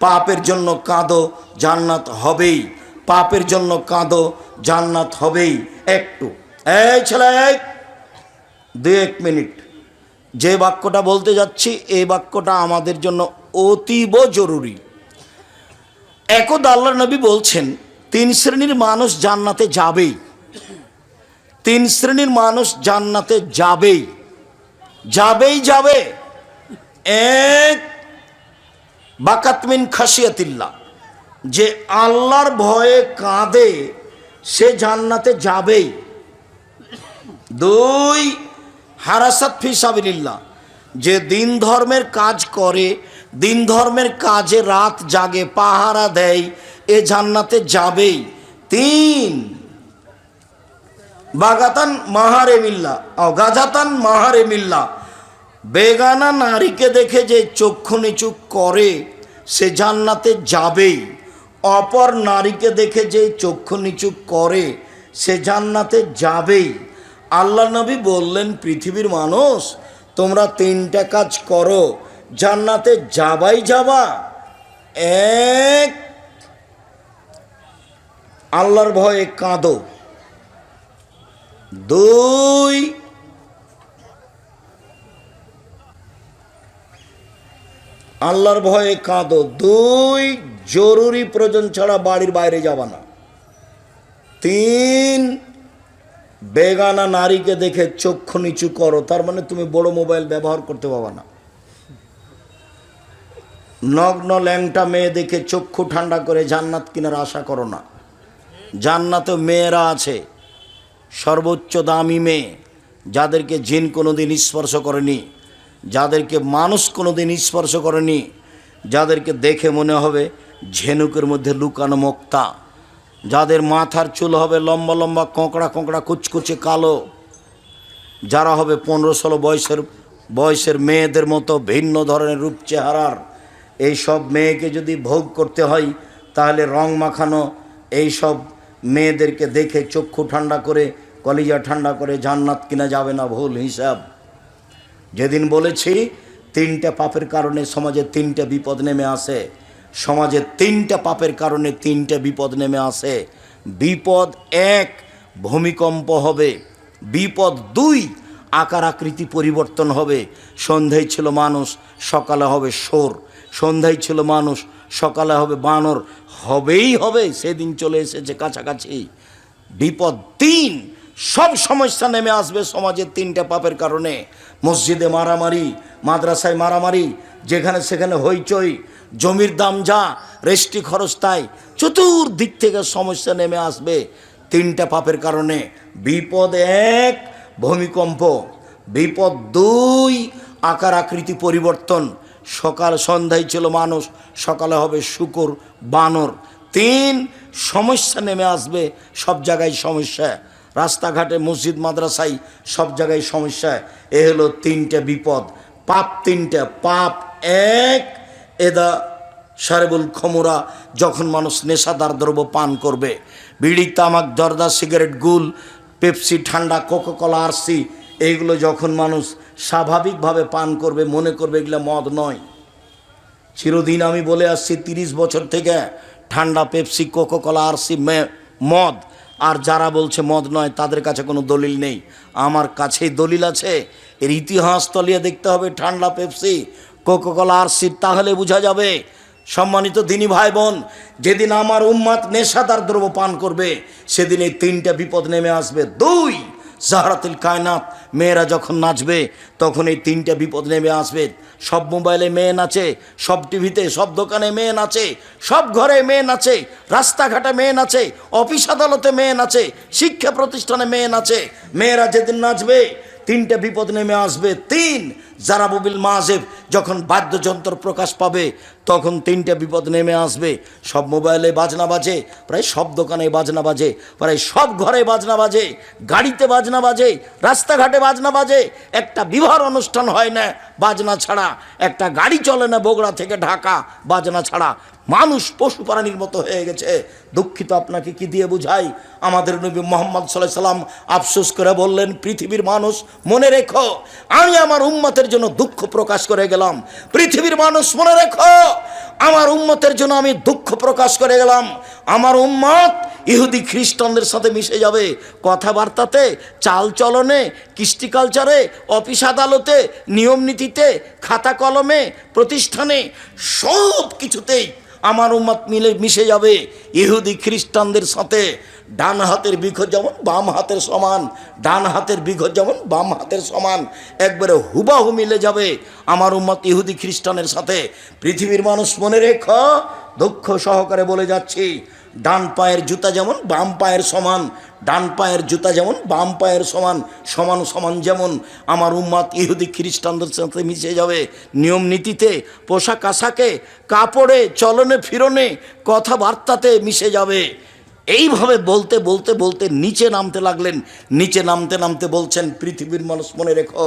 পাপের জন্য কাঁদো, জান্নাত হবেই। পাপের জন্য কাঁদো, জান্নাত হবেই। একটু এই ছেলে, এই 2-1 মিনিট, যে বাক্যটা বলতে যাচ্ছি এই বাক্যটা আমাদের জন্য অতীব জরুরি। একদা আল্লাহর নবী বলছেন 3 শ্রেণীর মানুষ জান্নাতে যাবেই, 3 শ্রেণীর মানুষ জান্নাতে যাবেই যাবেই যাবে। এক, বাকাত মিন খাশিয়াতিল্লাহ, যে আল্লাহর ভয়ে কাঁদে সে জান্নাতে যাবেই। 2, হারাসাত ফি সাবিলিল্লাহ, যে দিন ধর্মের কাজ করে, দিন ধর্মের কাজে রাত জাগে, পাহারা দেয়, এ জান্নাতে যাবেই। 3, বাগাতান মাহারেমিল্লাহ গাজাতান মাহারেমিল্লাহ, বেগানা নারীকে দেখে যে চক্ষু নিচু করে সে জান্নাতে যাবেই। অপর নারীকে দেখে যে চক্ষু নিচু করে সে জান্নাতে যাবেই। আল্লাহ নবী বললেন, পৃথিবীর মানুষ তোমরা 3টা কাজ করো, জান্নাতে যাবাই যাবা। 1, আল্লাহর ভয়ে কাঁদো। 2, আল্লাহর ভয়ে কাঁদো। 2, জরুরি প্রয়োজন ছাড়া বাড়ির বাইরে যাবা না। 3, বেগানা নারীকে দেখে চক্ষু নিচু করো, তার মানে তুমি বড় মোবাইল ব্যবহার করতে পারবা না। নগ্ন ল্যাংটা মেয়ে দেখে চক্ষু ঠান্ডা করে জান্নাত কেনার আশা করো না। জান্নাতে মেয়েরা আছে, সর্বোচ্চ দামি মেয়ে, যাদেরকে জিন কোনোদিন স্পর্শ করেনি, যাদেরকে মানুষ কোনোদিন স্পর্শ করেনি, যাদেরকে দেখে মনে হবে ঝিনুকের মধ্যে লুকানো মুক্তা, যাদের মাথার চুল হবে লম্বা লম্বা কোঁকড়া কোঁকড়া কুচকুচে কালো, যারা হবে 15-16 বয়সের মেয়েদের মতো ভিন্ন ধরনের রূপ চেহারার। এই সব মেয়েকে যদি ভোগ করতে হয় তাহলে রং মাখানো এই সব মেয়েদেরকে দেখে চক্ষু ঠান্ডা করে কলিজা ঠান্ডা করে জান্নাত কিনা যাবে না, ভুল হিসাব। যেদিন বলেছি 3টা পাপের কারণে সমাজে 3টা বিপদ নেমে আসে, সমাজে 3টা পাপের কারণে 3টা বিপদ নেমে আসে। বিপদ 1, ভূমিকম্প হবে। বিপদ 2, আকার আকৃতি পরিবর্তন হবে। সন্ধ্যায় ছিল মানুষ, সকালে হবে শোর। সন্ধ্যায় ছিল মানুষ, সকালে হবে বানর। হবেই হবে, সেদিন চলে এসেছে কাছাকাছি। বিপদ 3, সব সমস্যা নেমে আসবে সমাজের 3টা পাপের কারণে। মসজিদে মারামারি, মাদ্রাসায় মারামারি, যেখানে সেখানে হইচই, জমির দাম যা, রেস্টি খরচ তাই, চতুর্দিক থেকে সমস্যা নেমে আসবে 3টা পাপের কারণে। বিপদ 1, ভূমিকম্প। বিপদ 2, আকার আকৃতি পরিবর্তন। সকাল সন্ধ্যায় ছিল মানুষ, সকালে হবে শুকর বানর। 3, সমস্যা নেমে আসবে, সব জায়গায় সমস্যা, রাস্তাঘাটে মসজিদ মাদ্রাসায় সব জায়গায় সমস্যা। এ হলো 3টা বিপদ। পাপ 3টা। পাপ 1, এদা সারেবুল খমুরা, যখন মানুষ নেশাদার দ্রব্য পান করবে, বিড়ি তামাক জর্দা সিগারেট গুল পেপসি ঠান্ডা কোকাকোলা আরসি, এইগুলো যখন মানুষ স্বাভাবিকভাবে পান করবে, মনে করবে এগুলো মদ নয়। চিরদিন আমি বলে আসছি 30 বছর থেকে, ঠান্ডা পেপসি কোকাকোলা আরসি মদ। আর যারা বলছে মদ নয় তাদের কাছে কোনো দলিল নেই, আমার কাছেই দলিল আছে। এর ইতিহাস তলিয়ে দেখতে হবে ঠান্ডা পেপসি কোকাকোলা আরসি, তাহলে বোঝা যাবে। সম্মানিত দিনী ভাই বোন, যেদিন আমার উম্মাত নেশাদার দ্রব্য পান করবে সেদিন এই 3টা বিপদ নেমে আসবে। 2, জাহরাতুল কায়নাত, মেয়েরা যখন নাচবে তখন এই 3টা বিপদ নেমে আসবে। সব মোবাইলে মেয়ে নাচে, সব টিভিতে, সব দোকানে মেয়ে নাচে, সব ঘরে মেয়ে নাচে, রাস্তাঘাটে মেয়ে নাচে, অফিস আদালতে মেয়ে নাচে, শিক্ষা প্রতিষ্ঠানে মেয়ে নাচে। মেয়েরা যেদিন নাচবে 3টা বিপদ নেমে আসবে। 3, জারাবুবিল মাজেব, যখন বাদ্যযন্ত্র প্রকাশ পাবে তখন 3টা বিপদ নেমে আসবে। সব মোবাইলে বাজনা বাজে, প্রায় সব দোকানে বাজনা বাজে, প্রায় সব ঘরে বাজনা বাজে, গাড়িতে বাজনা বাজে, রাস্তাঘাটে বাজনা বাজে। একটা বিবাহ অনুষ্ঠান হয় না বাজনা ছাড়া, একটা গাড়ি চলে না বগুড়া থেকে ঢাকা বাজনা ছাড়া। মানুষ পশু প্রাণীর মতো হয়ে গেছে। দুঃখিত, আপনাকে কি দিয়ে বুঝাই? আমাদের নবী মুহাম্মদ সাল্লাল্লাহু আলাইহি সাল্লাম আফসোস করে বললেন, পৃথিবীর মানুষ মনে রেখো, আমি আমার উম্মতের জন্য দুঃখ প্রকাশ করে গেলাম। পৃথিবীর মানুষ মনে রেখো, আমার উম্মতের জন্য আমি দুঃখ প্রকাশ করে গেলাম। আমার উম্মত ইহুদি খ্রিস্টানদের সাথে মিশে যাবে, কথাবার্তাতে, চাল চলনে, কৃষ্টি কালচারে, অফিস আদালতে, নিয়ম নীতিতে, খাতা কলমে, প্রতিষ্ঠানে, সব কিছুতেই আমার উম্মত মিশে যাবে ইহুদি খ্রিস্টানদের সাথে। ডান হাতের বৃক্ষ যেমন বাম হাতের সমান, ডান হাতের বৃক্ষ যেমন বাম হাতের সমান, একবারে হুবাহু মিলে যাবে আমার উম্মত ইহুদি খ্রিস্টানের সাথে। পৃথিবীর মানুষ মনে রেখো, দুঃখ সহকারে বলে যাচ্ছি, ডান পায়ের জুতা যেমন বাম পায়ের সমান, ডান পায়ের জুতা যেমন বাম পায়ের সমান, সমান সমান যেমন আমার উম্মত ইহুদি খ্রিস্টানদের সাথে মিশে যাবে নিয়ম নীতিতে, পোশাক আশাকে, কাপড়ে, চলনে ফিরনে, কথাবার্তাতে মিশে যাবে। এইভাবে বলতে বলতে বলতে নিচে নামতে লাগলেন। নিচে নামতে নামতে বলছেন, পৃথিবীর মানুষ মনে রেখো,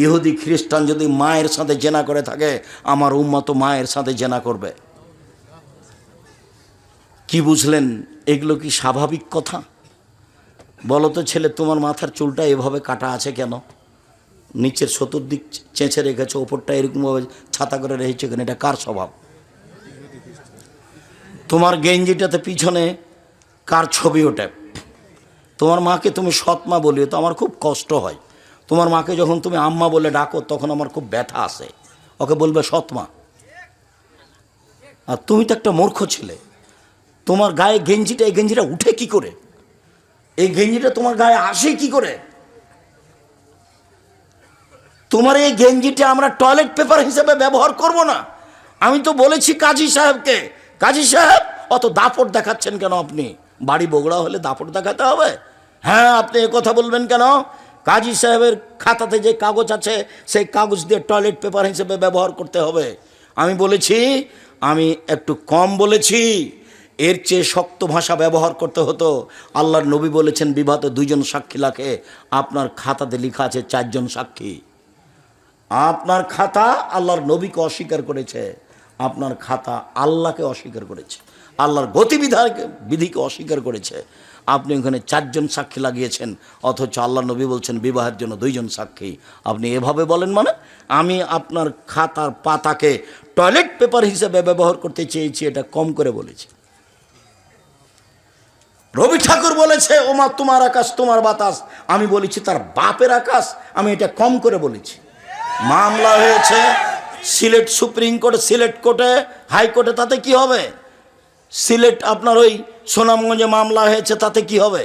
ইহুদি খ্রিস্টান যদি মায়ের সাথে জেনা করে থাকে, আমার উম্মত মায়ের সাথে জেনা করবে। কি বুঝলেন? এগুলো কি স্বাভাবিক কথা? বলো তো ছেলে, তোমার মাথার চুলটা এভাবে কাটা আছে কেন? নিচের চতুর্দিক চেঁচে রেখেছো, ওপরটা এরকমভাবে ছাতা করে রেখেছো কেন? এটা কার স্বভাব? তোমার গেঞ্জিটাতে পিছনে কার ছবি ওঠে? তোমার মাকে তুমি সৎ মা বলিও তো আমার খুব কষ্ট হয়। তোমার মাকে যখন তুমি আম্মা বলে ডাকো তখন আমার খুব ব্যথা আসে। ওকে বলবে সৎ মা। আর তুমি তো একটা মূর্খ ছেলে। তোমার গায়ে গেঞ্জিটা, এই গেঞ্জিটা উঠে কি করে? এই গেঞ্জিটা তোমার গায়ে আসে কি করে? তোমার এই গেঞ্জিটা আমরা টয়লেট পেপার হিসেবে ব্যবহার করব না। আমি তো বলেছি কাজী সাহেবকে, কাজী সাহেব অত দাপট দেখাচ্ছেন কেন আপনি? বাড়ি বগড়া হলে দাপট দেখাতে হবে? হ্যাঁ, আপনি এ কথা বলবেন কেন? কাজী সাহেবের খাতাতে যে কাগজ আছে সেই কাগজ দিয়ে টয়লেট পেপার হিসেবে ব্যবহার করতে হবে। আমি বলেছি, আমি একটু কম বলেছি, এর চেয়ে শক্ত ভাষা ব্যবহার করতে হতো। আল্লাহর নবী বলেছেন, বিবাদে 2 জন সাক্ষী লাগে। আপনার খাতাতে লেখা আছে 4 জন সাক্ষী। আপনার খাতা আল্লাহর নবীকে অস্বীকার করেছে, আপনার খাতা আল্লাহকে অস্বীকার করেছে, আল্লাহর বিধিকে অস্বীকার করেছে। আপনি ওখানে 4 জন সাক্ষী লাগিয়েছেন, অথচ আল্লাহ নবী বলছেন বিবাহের জন্য 2 জন সাক্ষী। আপনি এভাবে বলেন মানে? আমি আপনার খাতার পাতাকে টয়লেট পেপার হিসেবে ব্যবহার করতে চেয়েছি, এটা কম করে বলেছি। রবি ঠাকুর বলেছে, ওমা তোমার আকাশ তোমার বাতাস, আমি বলেছি তার বাপের আকাশ, আমি এটা কম করে বলেছি। মামলা হয়েছে সিলেট সুপ্রিম কোর্টে, সিলেট কোর্টে, হাইকোর্টে, তাতে কি হবে? সিলেট আপনার ওই সুনামগঞ্জে মামলা হয়েছে, তাতে কি হবে?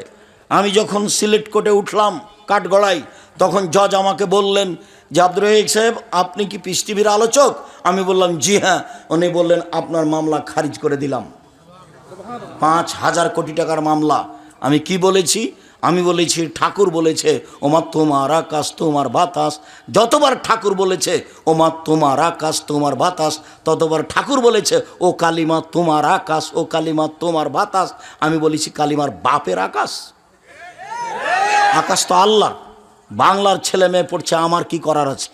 আমি যখন সিলেট কোর্টে উঠলাম কাঠগড়ায়, তখন জজ আমাকে বললেন যে আব্দুর রহিক সাহেব, আপনি কি পিস টিভির আলোচক? আমি বললাম জি হ্যাঁ। উনি বললেন আপনার মামলা খারিজ করে দিলাম। 5,000 কোটি টাকার মামলা। আমি কি বলেছি? আমি বলেছি ঠাকুর বলেছে, ওমা তোমার আকাশ তোমার বাতাস। যতবার ঠাকুর বলেছে ওমা তোমার আকাশ তোমার বাতাস, ততবার ঠাকুর বলেছে ও কালিমা তোমার আকাশ, ও কালিমা তোমার বাতাস। আমি বলেছি কালিমার বাপের আকাশ? আকাশ তো আল্লাহ। বাংলার ছেলে মেয়ে পড়ছে, আমার কি করার আছে?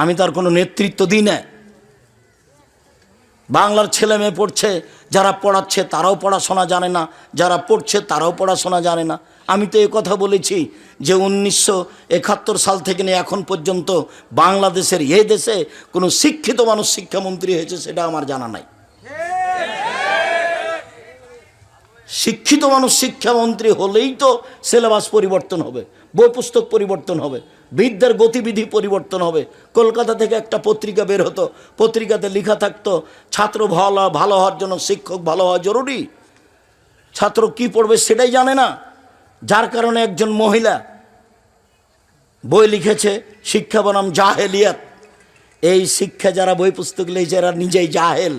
আমি তার কোনো নেতৃত্ব দিই না। বাংলার ছেলে মেয়ে পড়ছে, যারা পড়াচ্ছে তারাও পড়াশোনা জানে না, যারা পড়ছে তারাও পড়াশোনা জানে না। আমি তো এই কথা বলেছি যে 1971 সাল থেকে নিয়ে এখন পর্যন্ত বাংলাদেশের এ দেশে কোনো শিক্ষিত মানুষ শিক্ষামন্ত্রী হয়েছে সেটা আমার জানা নাই। শিক্ষিত মানুষ শিক্ষামন্ত্রী হলেই তো সিলেবাস পরিবর্তন হবে, বই পুস্তক পরিবর্তন হবে, বিদ্যার গতিবিধি পরিবর্তন হবে। কলকাতা থেকে একটা পত্রিকা বের হতো, পত্রিকাতে লেখা থাকতো ছাত্র ভালো হওয়ার জন্য শিক্ষক ভালো হওয়া জরুরি। ছাত্র কি পড়বে সেটাই জানে না, যার কারণে একজন মহিলা বই লিখেছে, শিক্ষা বনাম জাহেলিয়াত। এই শিক্ষা যারা বই পুস্তক লিখেছে এরা নিজেই জাহেল,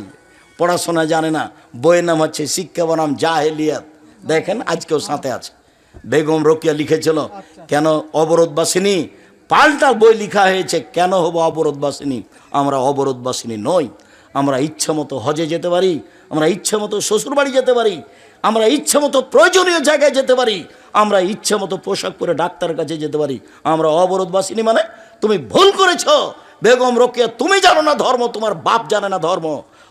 পড়াশোনা জানে না। বইয়ের নাম হচ্ছে শিক্ষা বনাম জাহেলিয়াত। দেখেন আজকেও সাথে আছে। বেগম রোকেয়া লিখেছিল কেন অবরোধবাসিনী, পাল্টা বই লেখা হয়েছে কেন হব অবরোধবাসিনী। আমরা অবরোধবাসিনী নই। আমরা ইচ্ছা মতো হজে যেতে পারি, আমরা ইচ্ছা মতো শ্বশুরবাড়ি যেতে পারি, আমরা ইচ্ছা মতো প্রয়োজনীয় জায়গায় যেতে পারি, আমরা ইচ্ছা মতো পোশাক পরে ডাক্তারের কাছে যেতে পারি। আমরা অবরোধবাসিনী মানে? তুমি ভুল করেছ বেগম রোকেয়া, তুমি জানো না ধর্ম, তোমার বাপ জানে না ধর্ম,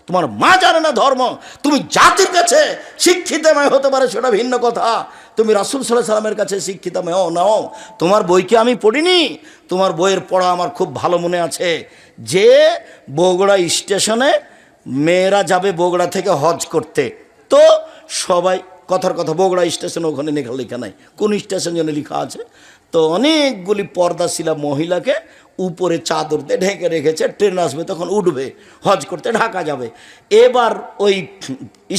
তোমার মা জানে না ধর্ম, তুমি জাতির কাছে শিক্ষিতময় হতে পারে সেটা ভিন্ন কথা, তুমি রাসূল সাল্লাল্লাহু আলাইহি সাল্লামের কাছে শিক্ষিতময় নাও। তোমার বইকে আমি পড়িনি, তোমার বইয়ের পড়া আমার খুব ভালো মনে আছে যে বগুড়া স্টেশনে মেয়েরা যাবে বগুড়া থেকে হজ করতে, তো সবাই কথার কথা বগুড়া স্টেশনে ওখানে লেখা নাই, কোন স্টেশন যেন লেখা আছে, তো অনেকগুলি পর্দাশীলা মহিলাকে উপরে চাদর দিয়ে ঢেকে রেখেছে, ট্রেন আসবে তখন উঠবে হজ করতে ঢাকা যাবে। এবার ওই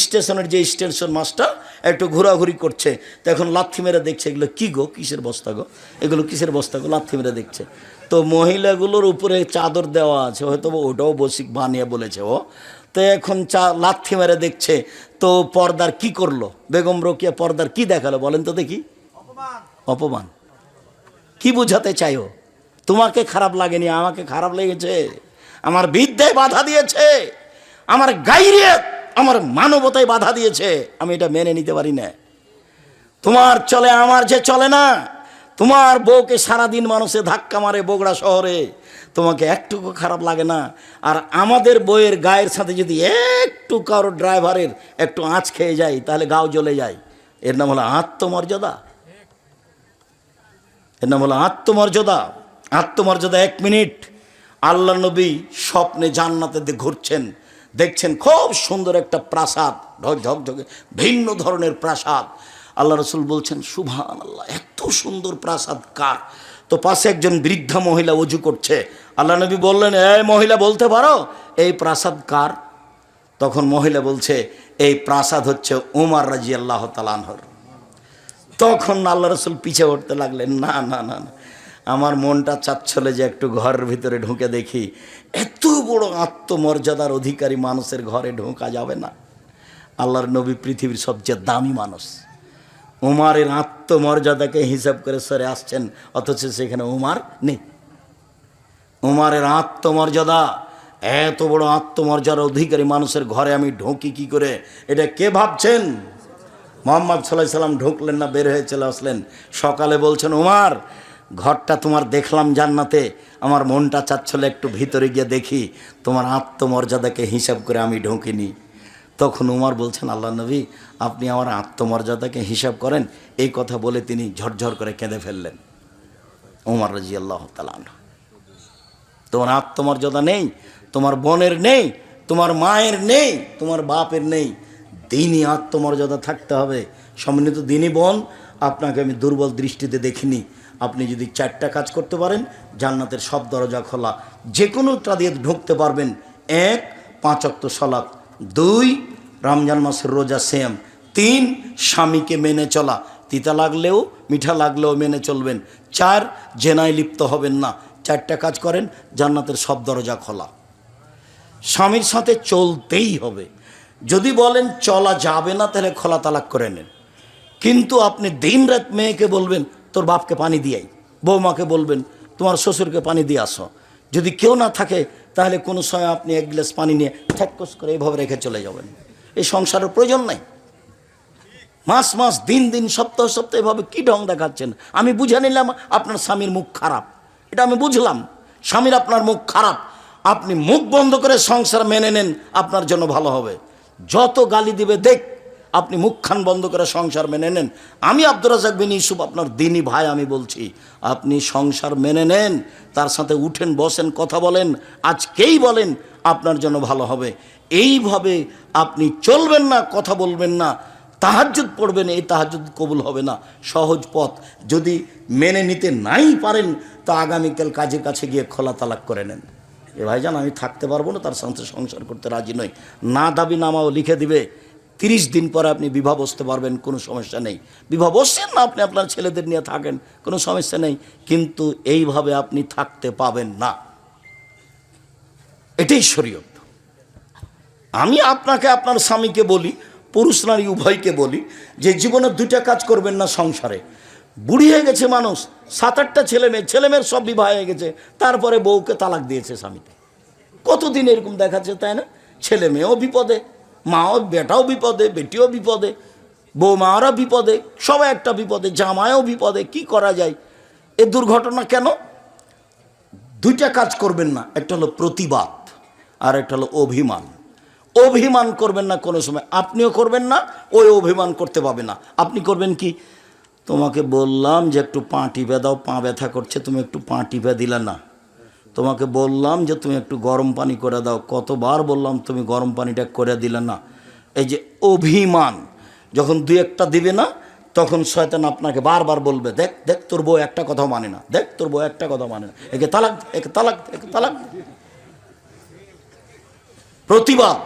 স্টেশনের যে স্টেশন মাস্টার একটু ঘোরাঘুরি করছে, তো এখন লাথি মেরে দেখছে এগুলো কী গো, কিসের বস্তা গো, এগুলো কিসের বস্তা গো, লাথি মেরে দেখছে। তো মহিলাগুলোর উপরে চাদর দেওয়া আছে, হয়তো ওটাও বসিক বানিয়ে বলেছে ও, তো এখন লাথি মেরে দেখছে। তো পর্দার কি করলো বেগম রোকেয়া, পর্দার কি দেখালো বলেন তো দেখি? অপমান। কি বুঝাতে চাইও? তোমাকে খারাপ লাগেনি, আমাকে খারাপ লেগেছে। আমার বিদ্যায় বাধা দিয়েছে, আমার গাইরিয়ত, আমার মানবতায় বাধা দিয়েছে, আমি এটা মেনে নিতে পারি না। তোমার চলে, আমার যে চলে না। তোমার বউকে সারাদিন মানুষে ধাক্কা মারে বগুড়া শহরে, তোমাকে একটুকু খারাপ লাগে না। আর আমাদের বইয়ের গায়ের সাথে যদি একটু কারো ড্রাইভারের একটু আঁচ খেয়ে যায় তাহলে গাও জ্বলে যায়। এর নাম হলো আত্মমর্যাদা, এর নাম হলো আত্মমর্যাদা। আত্মমর্যাদা। 1 মিনিট, আল্লাহ নবী স্বপ্নে জান্নাতে ঘুরছেন, দেখছেন খুব সুন্দর একটা প্রাসাদ, ঝকঝকে ভিন্ন ধরনের প্রাসাদ। আল্লাহ রসুল বলছেন সুবহানাল্লাহ, এত সুন্দর প্রাসাদ কার? তো পাশে একজন বৃদ্ধা মহিলা ওযু করছে। আল্লাহ নবী বললেন, এই মহিলা বলতে পারো এই প্রাসাদ কার? তখন মহিলা বলছে, এই প্রাসাদ হচ্ছে উমর রাদিয়াল্লাহু তাআলা আনহুর। তখন আল্লাহ রসুল পিছে উঠতে লাগলেন, না না না না, আমার মনটা চাচ্ছিল যে একটু ঘরের ভিতরে ঢুকে দেখি। এত বড় আত্মমর্যাদার অধিকারী মানুষের ঘরে ঢোকা যাবে না। আল্লাহর নবী পৃথিবীর সবচেয়ে দামি মানুষ, উমারের আত্মমর্যাদাকে হিসাব করে সরে আসছেন, অথচ সেখানে উমার নেই। উমারের আত্মমর্যাদা, এত বড় আত্মমর্যাদার অধিকারী মানুষের ঘরে আমি ঢুকি কি করে? এটা কে ভাবছেন? মুহাম্মদ সাল্লাল্লাহু আলাইহি সাল্লাম ঢুকলেন না, বের হয়ে চলে আসলেন। সকালে বলছেন, উমার ঘরটা তোমার দেখলাম জান্নাতে, আমার মনটা চাচ্ছিল একটু ভিতরে গিয়ে দেখি, তোমার আত্মমর্যাদাকে হিসাব করে আমি ঢুকিনি। তখন উমর বলছেন, আল্লাহ নবী আপনি আমার আত্মমর্যাদাকে হিসাব করেন। এই কথা বলে তিনি ঝরঝর করে কেঁদে ফেললেন। উমর রাদিয়াল্লাহু তাআলা আনহু। তোমার আত্মমর্যাদা নেই, তোমার বোনের নেই, তোমার মায়ের নেই, তোমার বাপের নেই, দিনই আত্মমর্যাদা থাকতে হবে। সম্মানিত দিনী বোন, আপনাকে আমি দুর্বল দৃষ্টিতে দেখিনি। আপনি যদি 4টা কাজ করতে পারেন, জান্নাতের সব দরজা খোলা, যে কোনোটা দিয়ে ঢুকতে পারবেন। 1 5 ওয়াক্ত সালাত, 2 রমজান মাসের রোজা সেম, 3 স্বামীকে মেনে চলা, তিতা লাগলেও মিঠা লাগলেও মেনে চলবেন, 4 জেনায় লিপ্ত হবেন না। 4টা কাজ করেন, জান্নাতের সব দরজা খোলা। স্বামীর সাথে চলতেই হবে। যদি বলেন চলা যাবে না তাহলে খোলা তালাক করে নেন, কিন্তু আপনি দিনরাত মেয়েকে বলবেন তোর বাপকে পানি দিয়াই, বৌমাকে বলবেন তোমার শ্বশুরকে পানি দিয়ে আসো। যদি কেউ না থাকে তাহলে কোনো সময় আপনি 1 গ্লাস পানি নিয়ে ঠ্যাক্কস করে এইভাবে রেখে চলে যাবেন। এই সংসারের প্রয়োজন নাই। মাস মাস, দিন দিন, সপ্তাহ সপ্তাহ এভাবে কী ঢং দেখাচ্ছেন? আমি বুঝে নিলাম আপনার স্বামীর মুখ খারাপ, এটা আমি বুঝলাম, স্বামীর আপনার মুখ খারাপ। আপনি মুখ বন্ধ করে সংসার মেনে নেন, আপনার জন্য ভালো হবে। যত গালি দিবে দেখ, আপনি মুখখান বন্ধ করে সংসার মেনে নেন। আমি আব্দুর রাজ্জাক বিন ইউসুফ, আপনার দিনী ভাই, আমি বলছি আপনি সংসার মেনে নেন, তার সাথে উঠেন বসেন কথা বলেন, আজকেই বলেন, আপনার জন্য ভালো হবে। এইভাবে আপনি চলবেন না, কথা বলবেন না, তাহাজ্জুদ পড়বেন, এই তাহাজ্জুদ কবুল হবে না। সহজ পথ, যদি মেনে নিতে নাই পারেন তো আগামীকাল কাজের কাছে গিয়ে খোলা তালাক করে নেন। এ ভাইজান আমি থাকতে পারবো না, তার সাথে সংসার করতে রাজি নই, না দাবি নামাও লিখে দিবে। 30 দিন পরে আপনি বিবাহ বসতে পারবেন, কোনো সমস্যা নেই। বিবাহ বসছেন না, আপনি আপনার ছেলেদের নিয়ে থাকেন, কোনো সমস্যা নেই, কিন্তু এইভাবে আপনি থাকতে পাবেন না। এটাই শরীয়ত। আমি আপনাকে, আপনার স্বামীকে বলি, পুরুষ নারী উভয়কে বলি যে জীবনে 2টা কাজ করবেন না সংসারে। বুড়ি হয়ে গেছে মানুষ, 7-8টা ছেলেমেয়ের সব বিবাহ হয়ে গেছে, তারপরে বউকে তালাক দিয়েছে স্বামীকে। কতদিন এরকম দেখাচ্ছে, তাই না? ছেলে মেয়েও বিপদে, মাও, বেটাও বিপদে, বেটিও বিপদে, বৌমারা বিপদে, সবাই একটা বিপদে, জামাইও বিপদে। কি করা যায়? এ দুর্ঘটনা কেন? 2টা কাজ করবেন না, একটা হলো প্রতিবাদ আর একটা হলো অভিমান। অভিমান করবেন না কোনো সময়, আপনিও করবেন না, ওই অভিমান করতে পাবে না। আপনি করবেন কি, তোমাকে বললাম যে একটু পা টিপে দাও, পা ব্যথা করছে, তুমি একটু পা টিপে দিলে না। তোমাকে বললাম যে তুমি একটু গরম পানি করে দাও, কতবার বললাম তুমি গরম পানিটা করে দিলে না। এই যে অভিমান, যখন দুই একটা দিবে না, তখন শয়তান আপনাকে বারবার বলবে, দেখ দেখ তোর বউ একটা কথাও মানে না, দেখ তোর বউ একটা কথা মানে না, একে তালাক, একে তালাক, একে তালাক। প্রতিবাদ